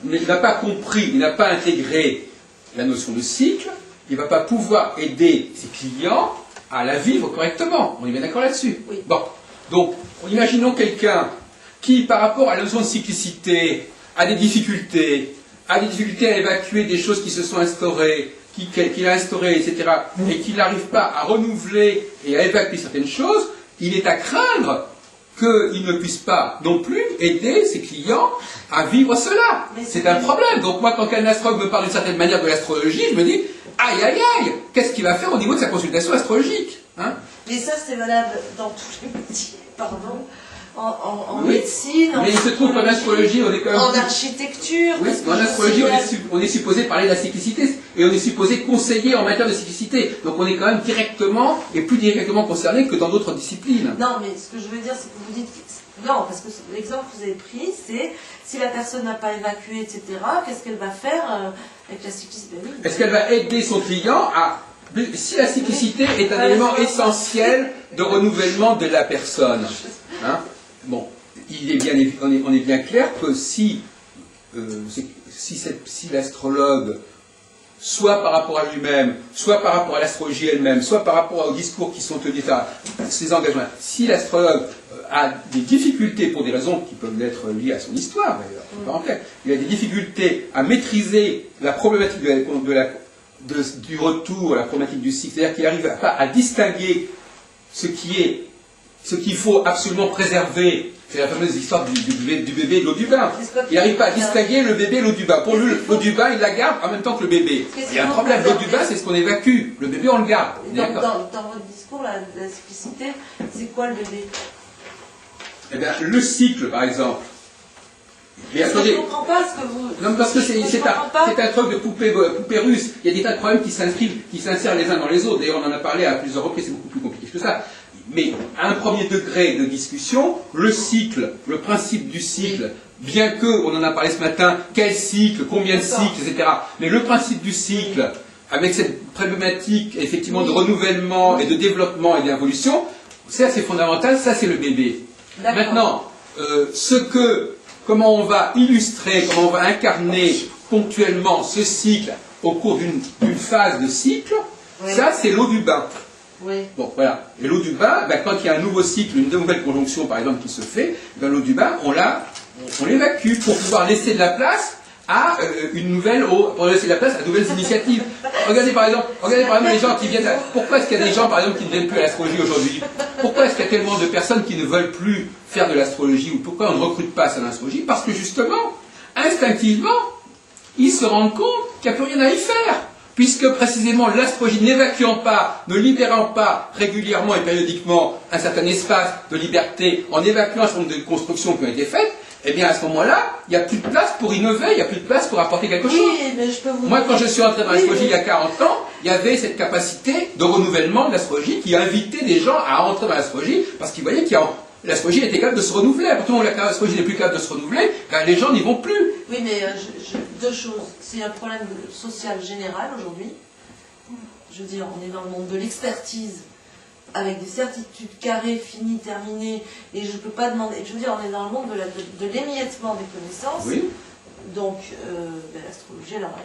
n'a pas compris, il n'a pas intégré la notion de cycle, il ne va pas pouvoir aider ses clients à la vivre correctement. On est bien d'accord là-dessus. Oui. Bon, donc, imaginons quelqu'un qui, par rapport à la notion de cyclicité, a des difficultés à évacuer des choses qui se sont instaurées, qu'il a instaurées, etc., et qu'il n'arrive pas à renouveler et à évacuer certaines choses, il est à craindre qu'il ne puisse pas non plus aider ses clients à vivre cela. Mais C'est un problème. Donc moi, quand un astrologue me parle d'une certaine manière de l'astrologie, je me dis, aïe aïe aïe, qu'est-ce qu'il va faire au niveau de sa consultation astrologique, hein? Mais ça c'est valable dans tous les métiers, pardon. En Oui. médecine, Mais il se trouve qu'en astrologie, on est quand même... en architecture. Oui, parce que en je astrologie, suis on est supposé parler de la cyclicité et on est supposé conseiller en matière de cyclicité. Donc on est quand même directement et plus directement concerné que dans d'autres disciplines. Non, mais ce que je veux dire, c'est que vous dites. Non, parce que l'exemple que vous avez pris, c'est si la personne n'a pas évacué, etc., qu'est-ce qu'elle va faire avec la cyclicité? Ben oui. Est-ce qu'elle va aider son client à... Si la cyclicité est un élément essentiel de renouvellement de la personne, hein, bon, on est bien clair que si l'astrologue, soit par rapport à lui-même, soit par rapport à l'astrologie elle-même, soit par rapport aux discours qui sont tenus à ses engagements, si l'astrologue a des difficultés pour des raisons qui peuvent être liées à son histoire, d'ailleurs, il a des difficultés à maîtriser la problématique du retour, la problématique du cycle, c'est-à-dire qu'il n'arrive pas à distinguer ce qu'il faut absolument préserver. C'est la fameuse histoire du bébé et de l'eau du bain. Il n'arrive pas à distinguer le bébé et l'eau du bain. Pour lui, l'eau du bain, il la garde en même temps que le bébé. Il y a un problème. L'eau du bain, c'est ce qu'on évacue. Le bébé, on le garde. On est Donc, d'accord. dans votre discours, la cyclicité, c'est quoi le bébé? Eh bien, le cycle, par exemple. Mais Je attendez. ne comprends pas ce que vous. Non, parce que c'est Je comprends pas. un truc de poupée russe. Il y a des tas de problèmes qui s'insèrent les uns dans les autres. D'ailleurs, on en a parlé à plusieurs reprises, c'est beaucoup plus compliqué que ça. Mais à un premier degré de discussion, le cycle, le principe du cycle, bien que, on en a parlé ce matin, quel cycle, combien de cycles, etc. Mais le principe du cycle, avec cette problématique effectivement de renouvellement et de développement et d'évolution, ça c'est fondamental, ça c'est le bébé. D'accord. Maintenant, comment on va illustrer, comment on va incarner ponctuellement ce cycle au cours d'une phase de cycle, Oui. ça c'est l'eau du bain. Oui. Bon, voilà. Et l'eau du bain, ben, quand il y a un nouveau cycle, une nouvelle conjonction par exemple qui se fait, ben, l'eau du bain, on la on l'évacue pour pouvoir laisser de la place à pour laisser de la place à de nouvelles initiatives. Regardez par exemple les gens qui viennent. Pourquoi est-ce qu'il y a des gens par exemple qui ne viennent plus à l'astrologie aujourd'hui? Pourquoi est-ce qu'il y a tellement de personnes qui ne veulent plus faire de l'astrologie, ou pourquoi on ne recrute pas à l'astrologie? Parce que justement, instinctivement, ils se rendent compte qu'il n'y a plus rien à y faire. Puisque précisément l'astrologie n'évacuant pas, ne libérant pas régulièrement et périodiquement un certain espace de liberté, en évacuant un certain nombre de constructions qui ont été faites, eh bien à ce moment-là, il n'y a plus de place pour innover, il n'y a plus de place pour apporter quelque chose. Oui, mais je peux vous... Moi, quand je suis entré dans l'astrologie il y a 40 ans, il y avait cette capacité de renouvellement de l'astrologie qui invitait des gens à entrer dans l'astrologie parce qu'ils voyaient que l'astrologie était capable de se renouveler. À partir du moment où l'astrologie n'est plus capable de se renouveler, ben, les gens n'y vont plus. Oui, mais deux choses. C'est un problème social général aujourd'hui. Je veux dire, on est dans le monde de l'expertise, avec des certitudes carrées, finies, terminées, et je ne peux pas demander... Je veux dire, on est dans le monde de l'émiettement des connaissances. Oui. Donc, l'astrologie, alors,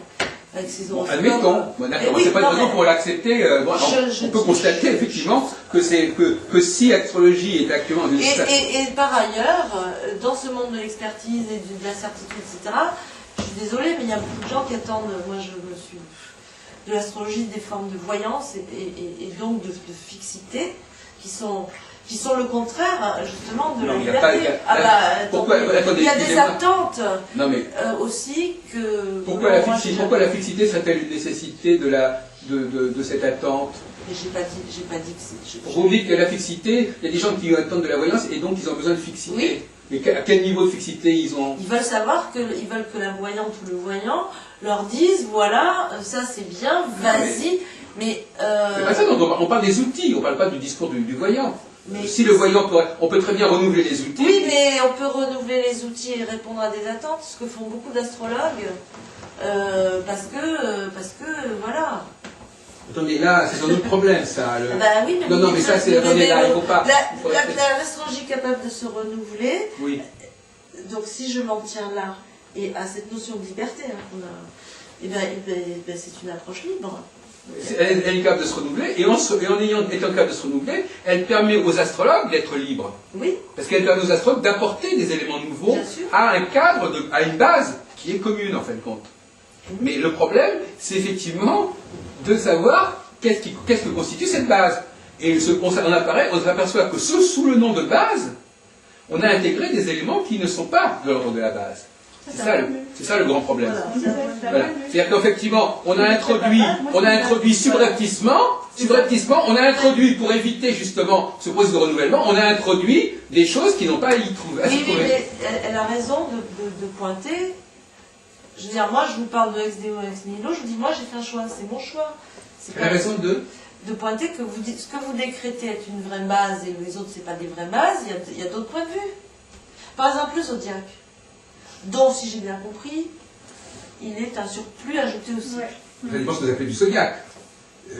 avec ses horoscopes... Admettons. Bon, d'accord, c'est pas une raison pour l'accepter. On peut constater effectivement que si l'astrologie est actuellement... Et par ailleurs, dans ce monde de l'expertise et de la certitude, etc., je suis désolée, mais il y a beaucoup de gens qui attendent... Moi, je me suis... de l'astrologie, des formes de voyance et donc de fixité qui sont le contraire justement de la liberté. Il y a des attentes aussi que... Pourquoi la fixité serait-elle une nécessité de cette attente? Mais j'ai pas dit que c'est... Vous dites que la fixité, il y a des gens qui attendent de la voyance et donc ils ont besoin de fixité. Oui. Mais à quel niveau de fixité ils ont? Ils veulent savoir ils veulent que la voyante ou le voyant leur dise, voilà, ça c'est bien, vas-y, mais... C'est pas ça, on parle des outils, on ne parle pas du discours du voyant. Mais si le voyant, on peut très bien renouveler les outils. Oui, mais on peut renouveler les outils et répondre à des attentes, ce que font beaucoup d'astrologues, parce que, voilà... Attendez, là, c'est un autre problème, ça. Bah oui, mais mais ça, c'est... Attendez, là, il ne faut pas... L'astrologie capable de se renouveler, oui. Donc si je m'en tiens là, et à cette notion de liberté qu'on a, c'est une approche libre. Elle est capable de se renouveler, et en étant capable de se renouveler, elle permet aux astrologues d'être libres. Oui. Parce qu'elle permet aux astrologues d'apporter des éléments nouveaux à un cadre, à une base qui est commune, en fin de compte. Mais le problème, c'est effectivement de savoir qu'est-ce que constitue cette base. Et on s'aperçoit que sous le nom de base, on a intégré des éléments qui ne sont pas de l'ordre de la base. C'est ça le grand problème. Voilà. C'est-à-dire qu'effectivement, on a introduit subrepticement, on a introduit, pour éviter justement ce processus de renouvellement, on a introduit des choses qui n'ont pas à y trouver. Oui, mais elle a raison de pointer. Je veux dire, moi, je vous parle de ex deo, ex nihilo, je vous dis, moi, j'ai fait un choix, c'est mon choix. Elle a raison de pointer que ce que vous décrétez est une vraie base et les autres, c'est pas des vraies bases, il y a d'autres points de vue. Par exemple, le zodiaque, dont, si j'ai bien compris, il est un surplus ajouté aussi. Ouais. Vous allez voir ce que vous appelez du zodiaque.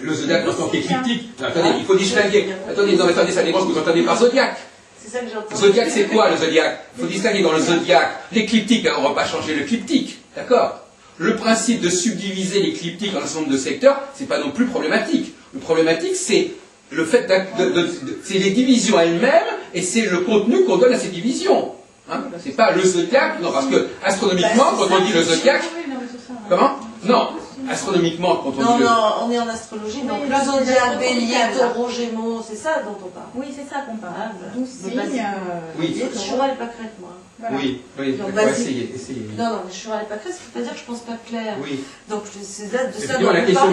Le zodiaque, en tant qu'écliptique. Attendez, il faut distinguer. Attendez, ça dépend ce que vous entendez par zodiaque. C'est ça que j'entends. Zodiaque, c'est quoi le zodiaque? Il faut distinguer dans le zodiaque l'écliptique. On ne va pas changer l'écliptique, d'accord? Le principe de subdiviser l'écliptique en un certain nombre de secteurs, c'est pas non plus problématique. Le problématique, c'est le fait c'est les divisions elles-mêmes et c'est le contenu qu'on donne à ces divisions. Hein, c'est pas le zodiaque, non, parce que astronomiquement, quand on dit le zodiaque, comment? Non, astronomiquement, quand on dit non, on est en astrologie, donc le zodiaque, bélier, taureau, gémeaux, c'est ça dont on parle. Oui, c'est ça qu'on parle. 12 signes. Oui. Je suis râle pas crête, moi. Voilà. Oui, essayez. Non, mais je suis râle pas crête, ça veut pas dire que je pense pas clair. Oui. Donc c'est de ça dont la vous question,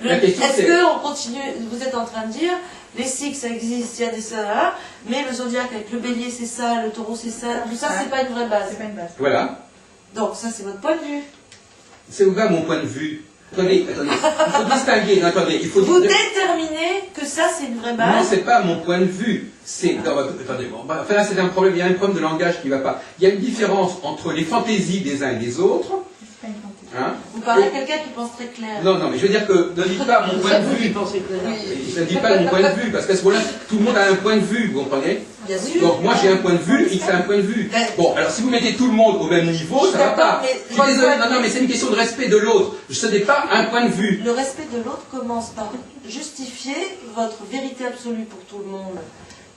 est-ce qu'on continue, vous êtes en train de dire, les cycles ça existe, il y a des ça là, mais le zodiaque avec le bélier c'est ça, le taureau c'est ça, tout ça c'est pas une vraie base. C'est pas une base. Voilà. Donc ça c'est votre point de vue. C'est ouvert mon point de vue. Attendez, il faut distinguer. Non, attendez, il faut vous déterminez que ça c'est une vraie base. Non, c'est pas mon point de vue. Attendez, bon, enfin là c'est un problème. Il y a un problème de langage qui ne va pas. Il y a une différence entre les fantaisies des uns et des autres. Hein? Vous parlez à quelqu'un qui pense très clair. Non, mais je veux dire que ne dites pas mon point de vue. Ne dites pas mon point de vue, parce qu'à ce moment-là, tout le monde a un point de vue, vous comprenez? Bien sûr. Donc moi j'ai un point de vue, X a un point de vue. Bon, alors si vous mettez tout le monde au même niveau, ça ne va pas. Je suis désolé, non, mais c'est une question de respect de l'autre. Ce n'est pas un point de vue. Le respect de l'autre commence par justifier votre vérité absolue pour tout le monde,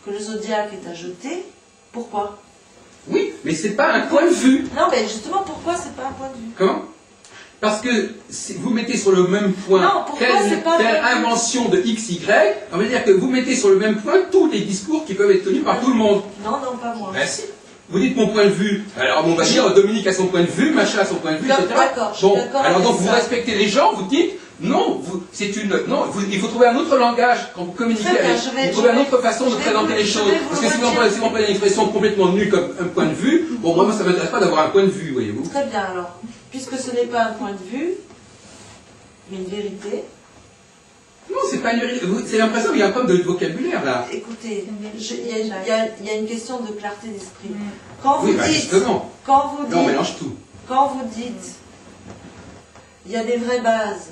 que le zodiaque est à jeter. Pourquoi? Oui, mais c'est pas un point de vue. Non, mais justement, pourquoi c'est pas un point de vue? Comment? Parce que si vous mettez sur le même point Non, pourquoi c'est pas telle un point de vue? invention de XY, on veut dire que vous mettez sur le même point tous les discours qui peuvent être tenus par tout le monde. Non, non, pas moi. Ben si. Vous dites mon point de vue. Alors on va dire Dominique a son point de vue, machin a son point de vue, etc. D'accord, je suis Bon, d'accord alors avec donc vous ça. respectez les gens, vous dites non, il faut trouver un autre langage quand vous communiquez Très bien, avec. Vous trouvez une autre façon de présenter les choses. Parce que si vous prenez une expression complètement nulle comme un point de vue, bon moi ça ne m'intéresse pas d'avoir un point de vue, voyez-vous. Très bien, alors. Puisque ce n'est pas un point de vue, mais une vérité. Non, c'est pas une vérité. C'est l'impression qu'il y a un problème de vocabulaire là. Écoutez, il y a une question de clarté d'esprit. Quand vous Oui, bah, dites, justement. quand vous Là, on dites, mélange tout. quand vous dites, il y a des vraies bases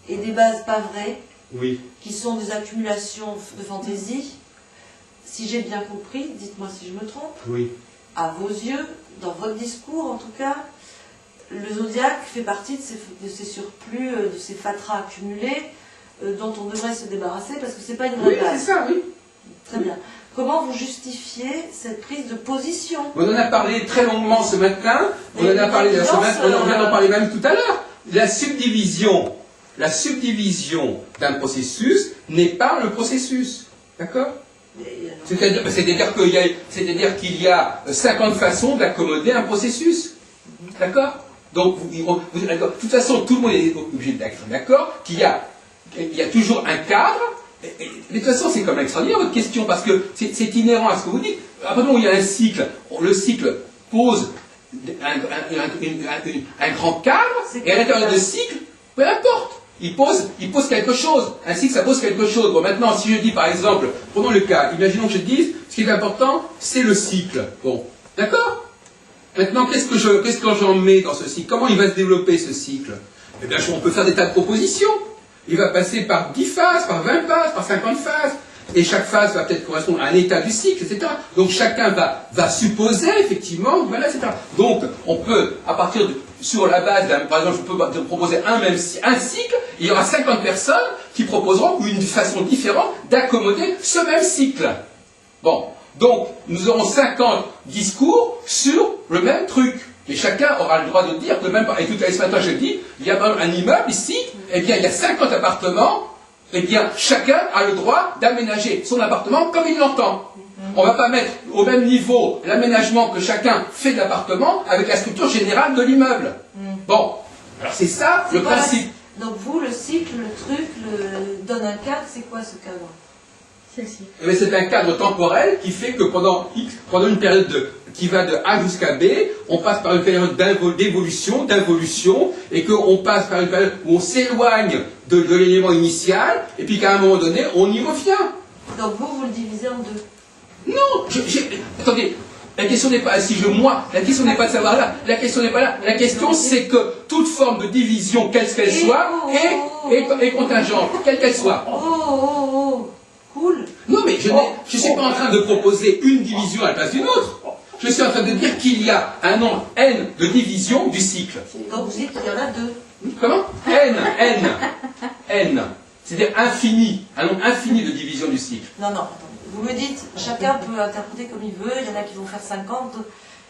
et des bases pas vraies, Oui. qui sont des accumulations de fantaisie. Si j'ai bien compris, dites-moi si je me trompe, Oui. à vos yeux, dans votre discours en tout cas, le zodiaque fait partie de ces surplus, de ces fatras accumulés dont on devrait se débarrasser parce que c'est pas une vraie Oui, c'est base. ça, oui. Très bien. Comment vous justifiez cette prise de position? On en a parlé très longuement ce matin. On en a parlé ce matin. On vient d'en parler même tout à l'heure. La subdivision d'un processus n'est pas le processus. D'accord? C'est-à-dire qu'il y a 50 façons d'accommoder un processus. D'accord? Donc, de toute façon, tout le monde est obligé d'être d'accord qu'il y a toujours un cadre. Mais de toute façon, c'est comme extraordinaire votre question, parce que c'est inhérent à ce que vous dites. À partir du moment où il y a un cycle, le cycle pose un grand cadre, et à l'intérieur de ce cycle, peu importe. Il pose quelque chose. Un cycle, ça pose quelque chose. Bon, maintenant, si je dis, par exemple, prenons le cas, imaginons que je dise, ce qui est important, c'est le cycle. Bon, d'accord? Maintenant, qu'est-ce que j'en mets dans ce cycle? Comment il va se développer, ce cycle? Eh bien, on peut faire des tas de propositions. Il va passer par 10 phases, par 20 phases, par 50 phases. Et chaque phase va peut-être correspondre à un état du cycle, etc. Donc chacun va supposer, effectivement, voilà, etc. Donc, on peut, sur la base par exemple, je peux proposer un cycle, il y aura 50 personnes qui proposeront une façon différente d'accommoder ce même cycle. Bon. Donc, nous aurons 50 discours sur le même truc. Et chacun aura le droit de dire que même, et tout à l'heure ce matin je dis, il y a un immeuble ici, eh bien il y a 50 appartements, eh bien chacun a le droit d'aménager son appartement comme il l'entend. On ne va pas mettre au même niveau l'aménagement que chacun fait de l'appartement avec la structure générale de l'immeuble. Bon, alors c'est ça le principe. Donc vous, le cycle, le truc, donne un cadre, c'est quoi ce cadre? C'est un cadre temporel qui fait que pendant une période qui va de A jusqu'à B, on passe par une période d'involution, et qu'on passe par une période où on s'éloigne de l'élément initial, et puis qu'à un moment donné, on y revient. Donc vous le divisez en deux? Non, attendez, la question n'est pas la question n'est pas de savoir là, la question n'est pas là, la question c'est que toute forme de division, quelle qu'elle soit, est contingente, quelle qu'elle soit. Cool. Non, mais je ne suis pas en train de proposer une division à la place d'une autre. Je suis en train de dire qu'il y a un nombre n de divisions du cycle. Donc vous dites qu'il y en a deux. Comment? N. C'est-à-dire infini, un nombre infini de divisions du cycle. Non, attendez. Vous me dites, chacun peut interpréter comme il veut, il y en a qui vont faire 50.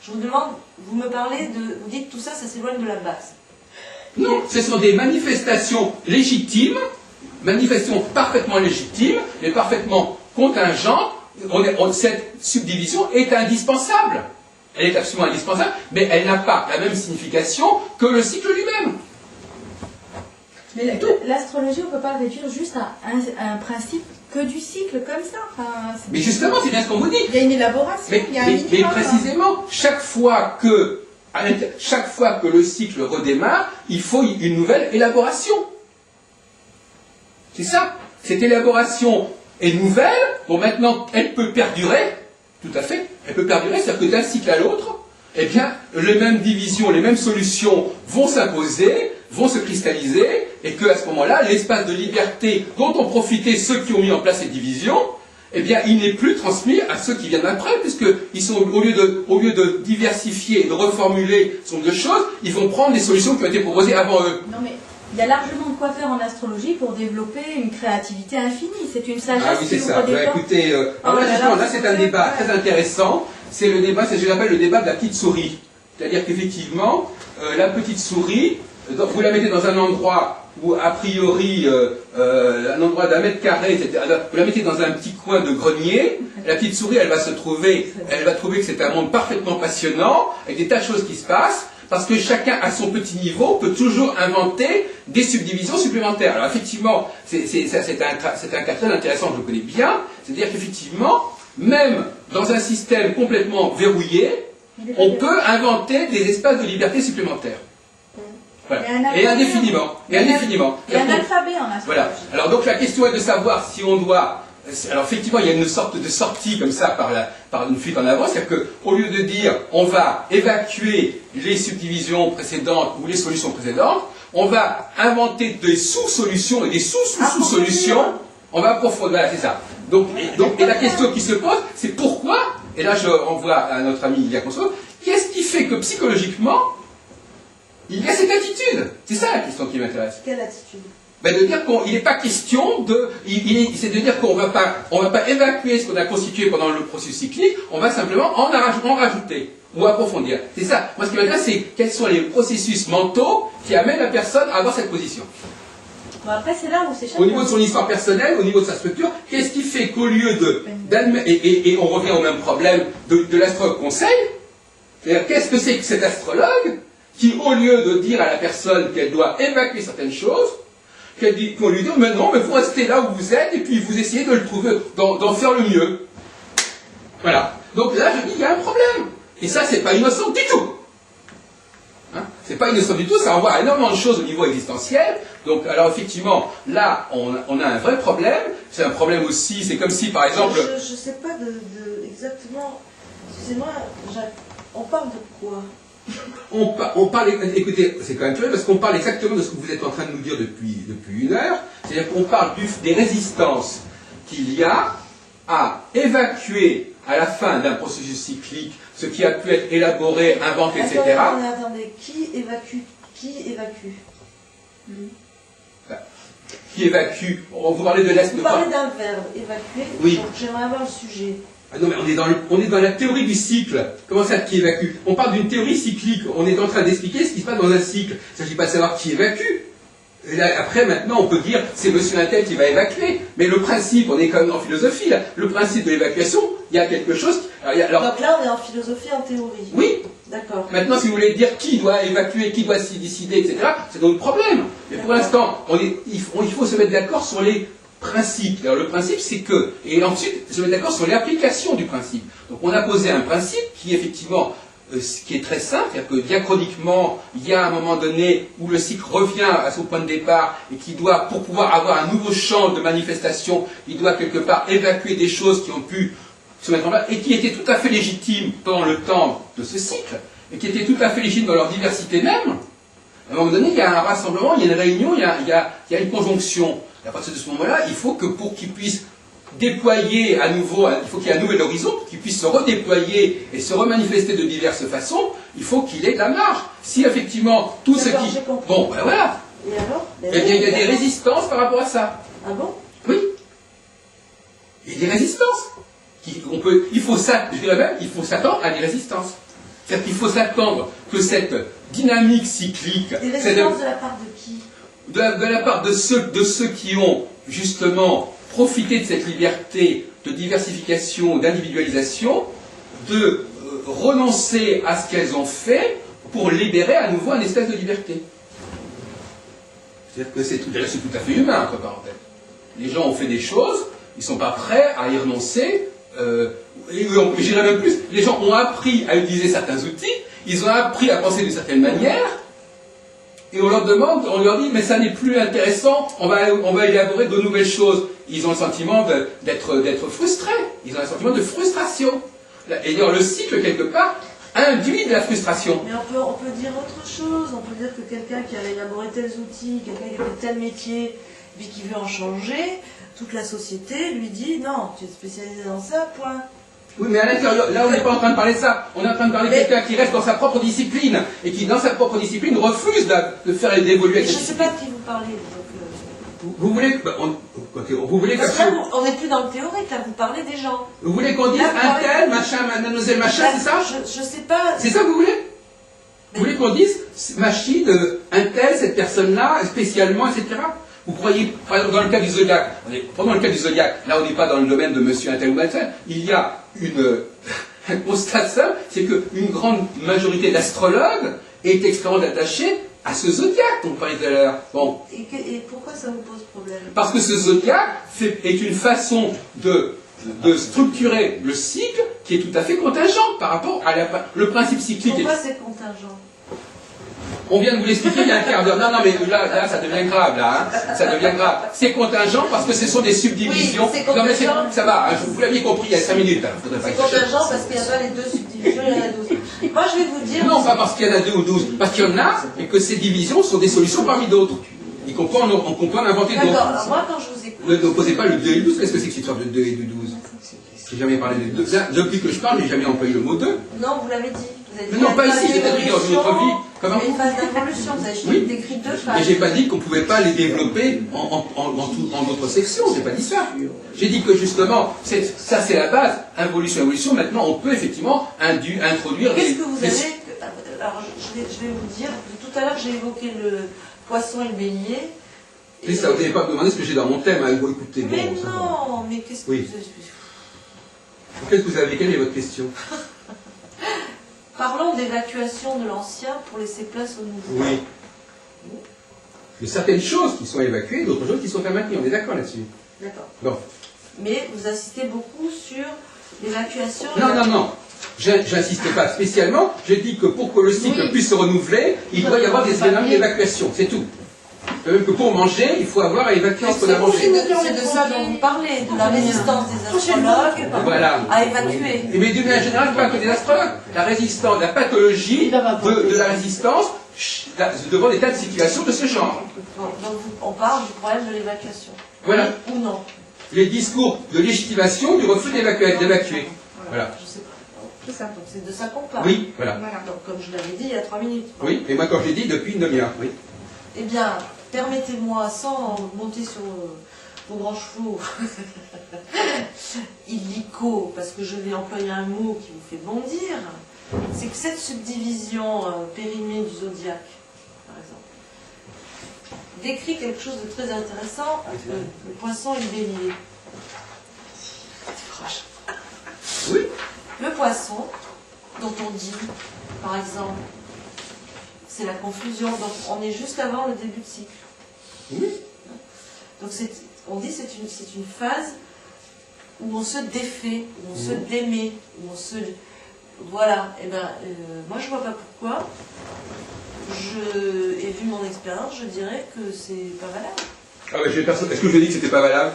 Je vous demande, vous me parlez vous dites tout ça, ça s'éloigne de la base. Non, ce sont des manifestations légitimes, manifestations parfaitement légitimes, mais parfaitement contingentes. Cette subdivision est indispensable. Elle est absolument indispensable, mais elle n'a pas la même signification que le cycle lui-même. Mais l'astrologie, on ne peut pas réduire juste à un principe que du cycle comme ça. Enfin, mais justement, c'est bien ce qu'on vous dit. Il y a une élaboration, il y a un minimum. Mais précisément, chaque fois que le cycle redémarre, il faut une nouvelle élaboration. C'est ça. Cette élaboration est nouvelle. Bon, maintenant, elle peut perdurer. Tout à fait. Elle peut perdurer, c'est-à-dire que d'un cycle à l'autre, eh bien, les mêmes divisions, les mêmes solutions vont s'imposer, vont se cristalliser, et qu'à ce moment-là, l'espace de liberté dont ont profité ceux qui ont mis en place ces divisions, eh bien, il n'est plus transmis à ceux qui viennent après, puisqu'ils sont, au lieu de diversifier et de reformuler ce nombre de choses, ils vont prendre les solutions qui ont été proposées avant eux. Non, mais il y a largement de quoi faire en astrologie pour développer une créativité infinie. C'est une sagesse. Ah oui, c'est ça. Bah, écoutez, là c'est un débat très intéressant. c'est le débat, c'est ce que j'appelle le débat de la petite souris. C'est-à-dire qu'effectivement, la petite souris, vous la mettez dans un endroit où, a priori, un endroit d'1 mètre carré, vous la mettez dans un petit coin de grenier, la petite souris, elle va trouver que c'est un monde parfaitement passionnant, avec des tas de choses qui se passent, parce que chacun, à son petit niveau, peut toujours inventer des subdivisions supplémentaires. Alors effectivement, c'est un cas très intéressant que je connais bien, c'est-à-dire qu'effectivement, même dans un système complètement verrouillé, on peut inventer des espaces de liberté supplémentaires. Voilà. Et indéfiniment. Et un alphabet en astrologie. Voilà. Alors donc la question est de savoir si on doit... Alors effectivement, il y a une sorte de sortie comme ça par une fuite en avant, c'est-à-dire qu'au lieu de dire on va évacuer les subdivisions précédentes ou les solutions précédentes, on va inventer des sous-solutions et des sous-sous-sous-solutions. On va approfondir. Voilà, c'est ça. Donc, et la question qui se pose, c'est pourquoi, et là je renvoie à notre ami Ilia Conso, qu'est-ce qui fait que psychologiquement, il y a cette attitude? C'est ça la question qui m'intéresse. Quelle attitude? Ben de dire qu'il n'est pas question de... c'est de dire qu'on ne va pas évacuer ce qu'on a constitué pendant le processus cyclique, on va simplement en rajouter ou approfondir. C'est ça. Moi ce qui m'intéresse, c'est quels sont les processus mentaux qui amènent la personne à avoir cette position. Bon, après, c'est là où c'est Au niveau de son histoire personnelle, au niveau de sa structure, qu'est-ce qui fait qu'au lieu d'admettre... Et on revient au même problème de l'astrologue conseil, c'est-à-dire qu'est-ce que c'est que cet astrologue qui, au lieu de dire à la personne qu'elle doit évacuer certaines choses, qu'on lui dit, mais non, mais vous restez là où vous êtes, et puis vous essayez de le trouver, d'en faire le mieux. Voilà. Donc là, je dis, il y a un problème. Et ça, c'est pas innocent du tout. Hein, c'est pas innocent du tout, ça envoie énormément de choses au niveau existentiel. Donc, alors effectivement, là, on a un vrai problème. C'est un problème aussi, c'est comme si, par exemple... Je sais pas exactement... Excusez-moi, Jacques, on parle de quoi? On parle, écoutez, c'est quand même curieux parce qu'on parle exactement de ce que vous êtes en train de nous dire depuis 1 heure, c'est-à-dire qu'on parle des résistances qu'il y a à évacuer à la fin d'un processus cyclique ce qui a pu être élaboré, inventé, etc. Attendez, qui évacue? Qui évacue? Vous parlez de l'Est. Vous parlez d'un verbe, évacuer, oui. Donc j'aimerais avoir le sujet. Ah non, mais on est dans la théorie du cycle. Comment ça, qui évacue? On parle d'une théorie cyclique. On est en train d'expliquer ce qui se passe dans un cycle. Il ne s'agit pas de savoir qui évacue. Et là, après, maintenant, on peut dire c'est monsieur Intel qui va évacuer. Mais le principe, on est quand même en philosophie, là. Le principe de l'évacuation, il y a quelque chose... Alors, donc là, on est en philosophie, en théorie. Oui. D'accord. Maintenant, si vous voulez dire qui doit évacuer, qui doit s'y décider, etc., c'est notre problème. Mais pour l'instant, il faut se mettre d'accord sur les principe. Alors le principe c'est que, et ensuite se mettre d'accord sur l'application du principe. Donc on a posé un principe qui effectivement, qui est très simple, c'est-à-dire que diachroniquement, il y a un moment donné où le cycle revient à son point de départ et qui doit, pour pouvoir avoir un nouveau champ de manifestation, il doit quelque part évacuer des choses qui ont pu se mettre en place et qui étaient tout à fait légitimes pendant le temps de ce cycle et qui étaient tout à fait légitimes dans leur diversité même. À un moment donné, il y a un rassemblement, il y a une réunion, il y a une conjonction. Et à partir de ce moment-là, il faut que pour qu'il puisse déployer à nouveau, il faut qu'il y ait un nouvel horizon, pour qu'il puisse se redéployer et se remanifester de diverses façons, il faut qu'il ait de la marge. Si effectivement tout ce qui... Bon, ben voilà. Et alors? Il y a des résistances par rapport à ça. Ah bon? Oui. Il y a des résistances. Il faut s'attendre à des résistances. C'est-à-dire qu'il faut s'attendre que cette dynamique cyclique... Des résistances de la part de qui? De la part de ceux qui ont justement profité de cette liberté de diversification, d'individualisation, de renoncer à ce qu'elles ont fait pour libérer à nouveau un espace de liberté. C'est-à-dire que c'est tout à fait humain, entre parenthèses. Les gens ont fait des choses, ils ne sont pas prêts à y renoncer, et j'irais même plus, les gens ont appris à utiliser certains outils, ils ont appris à penser d'une certaine manière, et on leur demande, on leur dit, mais ça n'est plus intéressant, on va élaborer de nouvelles choses. Ils ont le sentiment d'être frustrés, ils ont un sentiment de frustration. Et d'ailleurs, le cycle, quelque part, induit de la frustration. Mais on peut dire autre chose, on peut dire que quelqu'un qui a élaboré tels outils, quelqu'un qui a fait tel métier, puis qui veut en changer, toute la société lui dit, non, tu es spécialisé dans ça, point. Oui, mais à l'intérieur, là on n'est pas en train de parler de ça. On est en train de parler de quelqu'un qui reste dans sa propre discipline et qui, dans sa propre discipline, refuse de faire évoluer Je cette ne sais discipline. pas de qui vous parlez. Donc, Vous voulez que... vous voulez Parce que là, on n'est plus dans le théorique, là, vous parlez des gens. Vous voulez qu'on dise Là, un tel, machin, mademoiselle, machin, c'est ça? Je sais pas. C'est ça que vous voulez? Vous voulez qu'on dise machine, un tel, cette personne-là, spécialement, etc. Vous croyez, par exemple, dans le cas du zodiaque, prenons le cas du zodiaque, là on n'est pas dans le domaine de monsieur un tel ou un tel, il y a un constat simple, c'est qu'une grande majorité d'astrologues est extrêmement attachée à ce zodiaque dont on parlait tout à l'heure. Bon. Et pourquoi ça vous pose problème? Parce que ce zodiaque est une façon de structurer le cycle qui est tout à fait contingente par rapport à le principe cyclique. Pourquoi c'est contingent? On vient de vous l'expliquer il y a un quart d'heure. Non, mais là, ça devient grave, là. Hein. Ça devient grave. C'est contingent parce que ce sont des subdivisions. Oui, c'est contingent. Non, mais ça va, hein, vous l'aviez compris il y a 5 minutes. C'est contingent parce qu'il n'y a pas les deux subdivisions, il y en a 12. Moi, je vais vous dire... Non, pas parce qu'il y en a 2 ou 12. Parce qu'il y en a et que ces divisions sont des solutions parmi d'autres. Et qu'on peut en inventer d'autres. D'accord, alors moi, quand je vous écoute... Ne posez pas le 2 et le 12. Qu'est-ce que c'est que cette histoire de 2 et du 12? J'ai jamais parlé des 2. Depuis que je parle, j'ai jamais employé le mot 2. Non, vous l'avez dit. Vous avez dit Mais non, pas ici, j'ai peut-être dit dans une autre vie. Comment? Il y a une phase d'involution, vous avez décrit 2 phases. Mais j'ai pas dit qu'on ne pouvait pas les développer en d'autres sections, j'ai pas dit ça. J'ai dit que justement, ça c'est la base, involution, évolution, maintenant on peut effectivement introduire Qu'est-ce que vous avez... Alors, je vais vous dire, tout à l'heure j'ai évoqué le poisson et le bélier. Et ça, vous n'avez pas demandé ce que j'ai dans mon thème, hein, écoutez. Mais bon, non, mais qu'est-ce que oui. vous avez... Qu'est-ce que vous avez? Quelle est votre question? Parlons d'évacuation de l'ancien pour laisser place au nouveau. Oui. Il y a certaines choses qui sont évacuées, d'autres choses qui sont à maintenir, on est d'accord là-dessus? D'accord. Bon. Mais vous insistez beaucoup sur l'évacuation... Non. J'insiste pas spécialement, j'ai dit que pour que le cycle puisse se renouveler, il doit y avoir des éléments d'évacuation, c'est tout. Même que pour manger, il faut avoir à évacuer ce qu'on a mangé. C'est de ça dont vous parlez, de la résistance des astrologues à évacuer. Mais d'une manière générale, pas que des astrologues. La résistance, la pathologie de la résistance devant des tas de situations de ce genre. Bon, donc on parle du problème de l'évacuation. Voilà. Oui ou non? Les discours de légitimation du refus d'évacuer. Voilà. Je sais pas. C'est ça. Donc c'est de ça qu'on parle. Oui, voilà. Donc comme je l'avais dit il y a 3 minutes. Oui, et moi quand je l'ai dit depuis une demi-heure, oui. Eh bien, permettez-moi, sans monter sur vos grands chevaux, illico, parce que je vais employer un mot qui vous fait bondir, c'est que cette subdivision périmée du zodiaque, par exemple, décrit quelque chose de très intéressant, le poisson et le bélier. Oui. Le poisson, dont on dit, par exemple, c'est la confusion, donc on est juste avant le début de cycle. Oui. Donc on dit que c'est une phase où on se défait, où on se démet, où on se... Voilà, et ben moi je vois pas pourquoi, et vu mon expérience, je dirais que c'est pas valable. Ah bah, est-ce que je dis que c'était pas valable?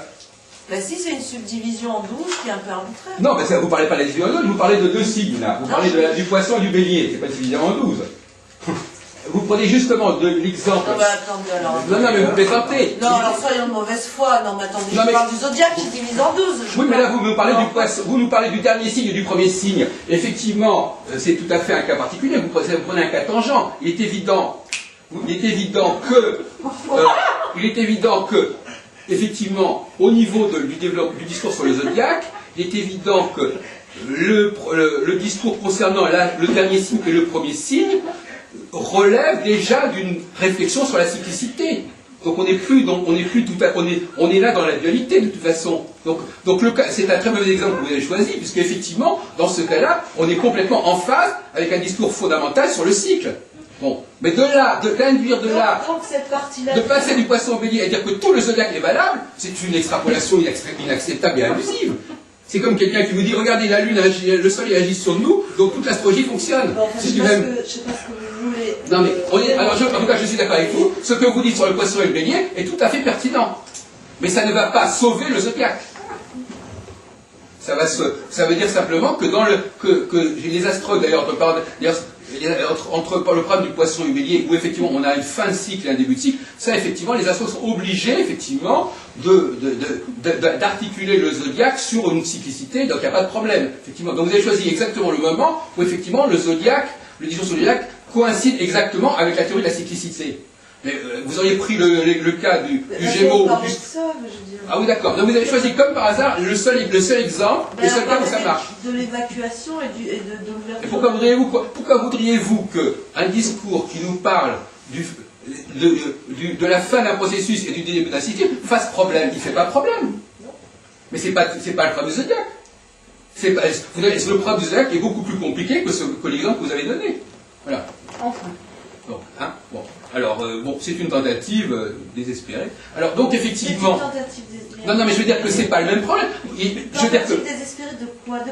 Ben si, c'est une subdivision en 12 qui est un peu arbitraire. Non, mais ça, vous parlez pas de la division en 12, vous parlez de 2 signes là. Vous parlez du poisson et du bélier, c'est pas divisé en 12. Vous prenez justement l'exemple. Non, mais attendez alors. Non, mais vous plaisantez. Non, alors soyons de mauvaise foi. Non, mais attendez, je parle du zodiaque qui divise en 12. Oui, mais là, vous nous parlez du poisson, vous nous parlez du dernier signe et du premier signe. Effectivement, c'est tout à fait un cas particulier. Vous prenez un cas tangent. Il est évident que, effectivement, au niveau du discours sur le zodiaque, il est évident que le discours concernant le dernier signe et le premier signe relève déjà d'une réflexion sur la cyclicité. Donc on est là dans la dualité de toute façon. Donc le cas, c'est un très mauvais exemple que vous avez choisi, puisque effectivement, dans ce cas-là, on est complètement en phase avec un discours fondamental sur le cycle. Bon, mais d'induire de là, de passer du poisson au bélier et dire que tout le zodiaque est valable, c'est une extrapolation inacceptable et abusive. C'est comme quelqu'un qui vous dit, regardez, la Lune, le Soleil agit sur nous, donc toute l'astrologie fonctionne. Bon, je sais pas ce que vous voulez. Non mais, en tout cas, je suis d'accord avec vous, ce que vous dites sur le poisson et le bélier est tout à fait pertinent. Mais ça ne va pas sauver le zodiaque. Ça veut dire simplement que les astrologues, d'ailleurs, entre le problème du poisson et du bélier, où effectivement on a une fin de cycle et un début de cycle, ça effectivement les astrologues sont obligés effectivement d'articuler le zodiaque sur une cyclicité, donc il n'y a pas de problème. Effectivement. Donc vous avez choisi exactement le moment où effectivement le discours sur le zodiaque coïncide exactement avec la théorie de la cyclicité. Mais vous auriez pris le cas du Gémeaux. On parle de sol, je veux dire. Ah oui, d'accord. Donc vous avez choisi comme par hasard le seul exemple, le seul cas où ça marche. De l'évacuation et de l'ouverture. Et pourquoi voudriez-vous qu'un discours qui nous parle de la fin d'un processus et du début d'un cycle fasse problème? Il ne fait pas problème. Mais c'est pas le problème du zodiaque. Le problème du zodiaque est beaucoup plus compliqué que l'exemple que vous avez donné. Voilà. Enfin. Donc, hein, bon. Alors, c'est une tentative désespérée. Alors, donc, effectivement... C'est une tentative désespérée. Non, mais je veux dire que c'est pas le même problème. Je veux dire que... Désespérée de quoi? De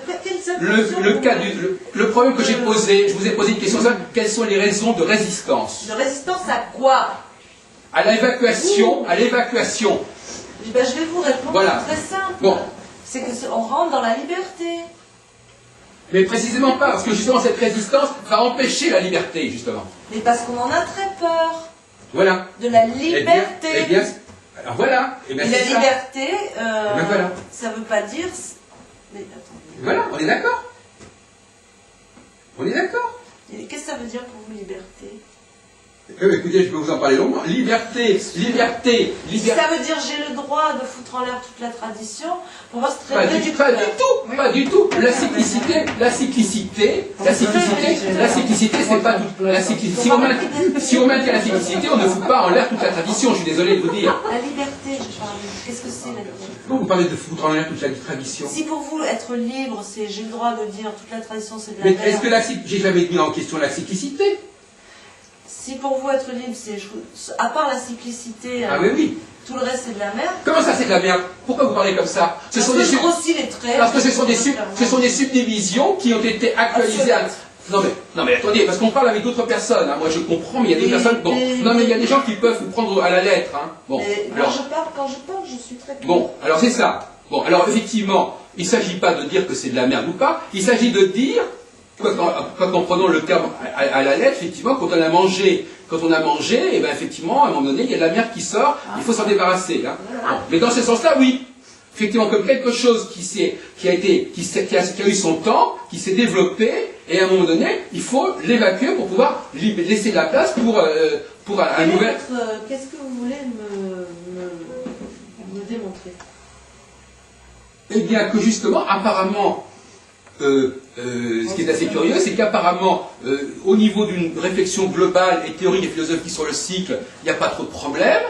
quelle le problème que j'ai posé, je vous ai posé une question simple, quelles sont les raisons de résistance? De résistance à quoi? À l'évacuation, Ben, je vais vous répondre, voilà. Très simple. Bon. C'est qu'on rentre dans la liberté. Mais précisément pas, parce que justement cette résistance va empêcher la liberté, justement. Mais parce qu'on en a très peur. Voilà. De la liberté. Eh bien, alors voilà. Et la liberté, voilà. ça veut pas dire... Mais attendez. Voilà, on est d'accord. On est d'accord. Qu'est-ce que ça veut dire pour vous, liberté? Écoutez, je peux vous en parler longuement. Liberté. Ça veut dire j'ai le droit de foutre en l'air toute la tradition. Pour moi, c'est très Pas du tout. La cyclicité, c'est pas tout. Si on maintient la cyclicité, on ne fout pas en l'air toute la tradition. Je suis désolé de vous dire. La liberté, je parle. Qu'est-ce que c'est la liberté? Vous parlez de foutre en l'air toute la tradition. Si pour vous être libre, c'est j'ai le droit de dire toute la tradition, c'est de la Mais merde. est-ce que j'ai jamais mis en question la cyclicité? Si pour vous être libre, c'est à part la cyclicité, Ah oui. tout le reste c'est de la merde. Comment ça c'est de la merde? Pourquoi vous parlez comme ça? Parce que je grossis les traits. Parce que ce sont des subdivisions qui ont été actualisées. Non mais attendez, parce qu'on parle avec d'autres personnes. Hein. Moi je comprends, mais il y a d'autres personnes. Bon, non mais il y a des gens qui peuvent vous prendre à la lettre. Hein. Bon. Quand je parle, je suis très claire. Bon, alors c'est ça. Bon, alors effectivement, il ne s'agit pas de dire que c'est de la merde ou pas. Il s'agit de dire en prenant le terme à la lettre, effectivement, quand on a mangé, et ben effectivement, à un moment donné, il y a de la merde qui sort, il faut s'en débarrasser. Hein. Bon. Mais dans ce sens-là, oui. Effectivement, comme quelque chose qui a eu son temps, qui s'est développé, et à un moment donné, il faut l'évacuer pour pouvoir laisser de la place pour un nouvel... Qu'est-ce que vous voulez me démontrer? Eh bien, que justement, apparemment, ce qui est assez curieux, c'est qu'apparemment, au niveau d'une réflexion globale et théorique et philosophique sur le cycle, il n'y a pas trop de problème.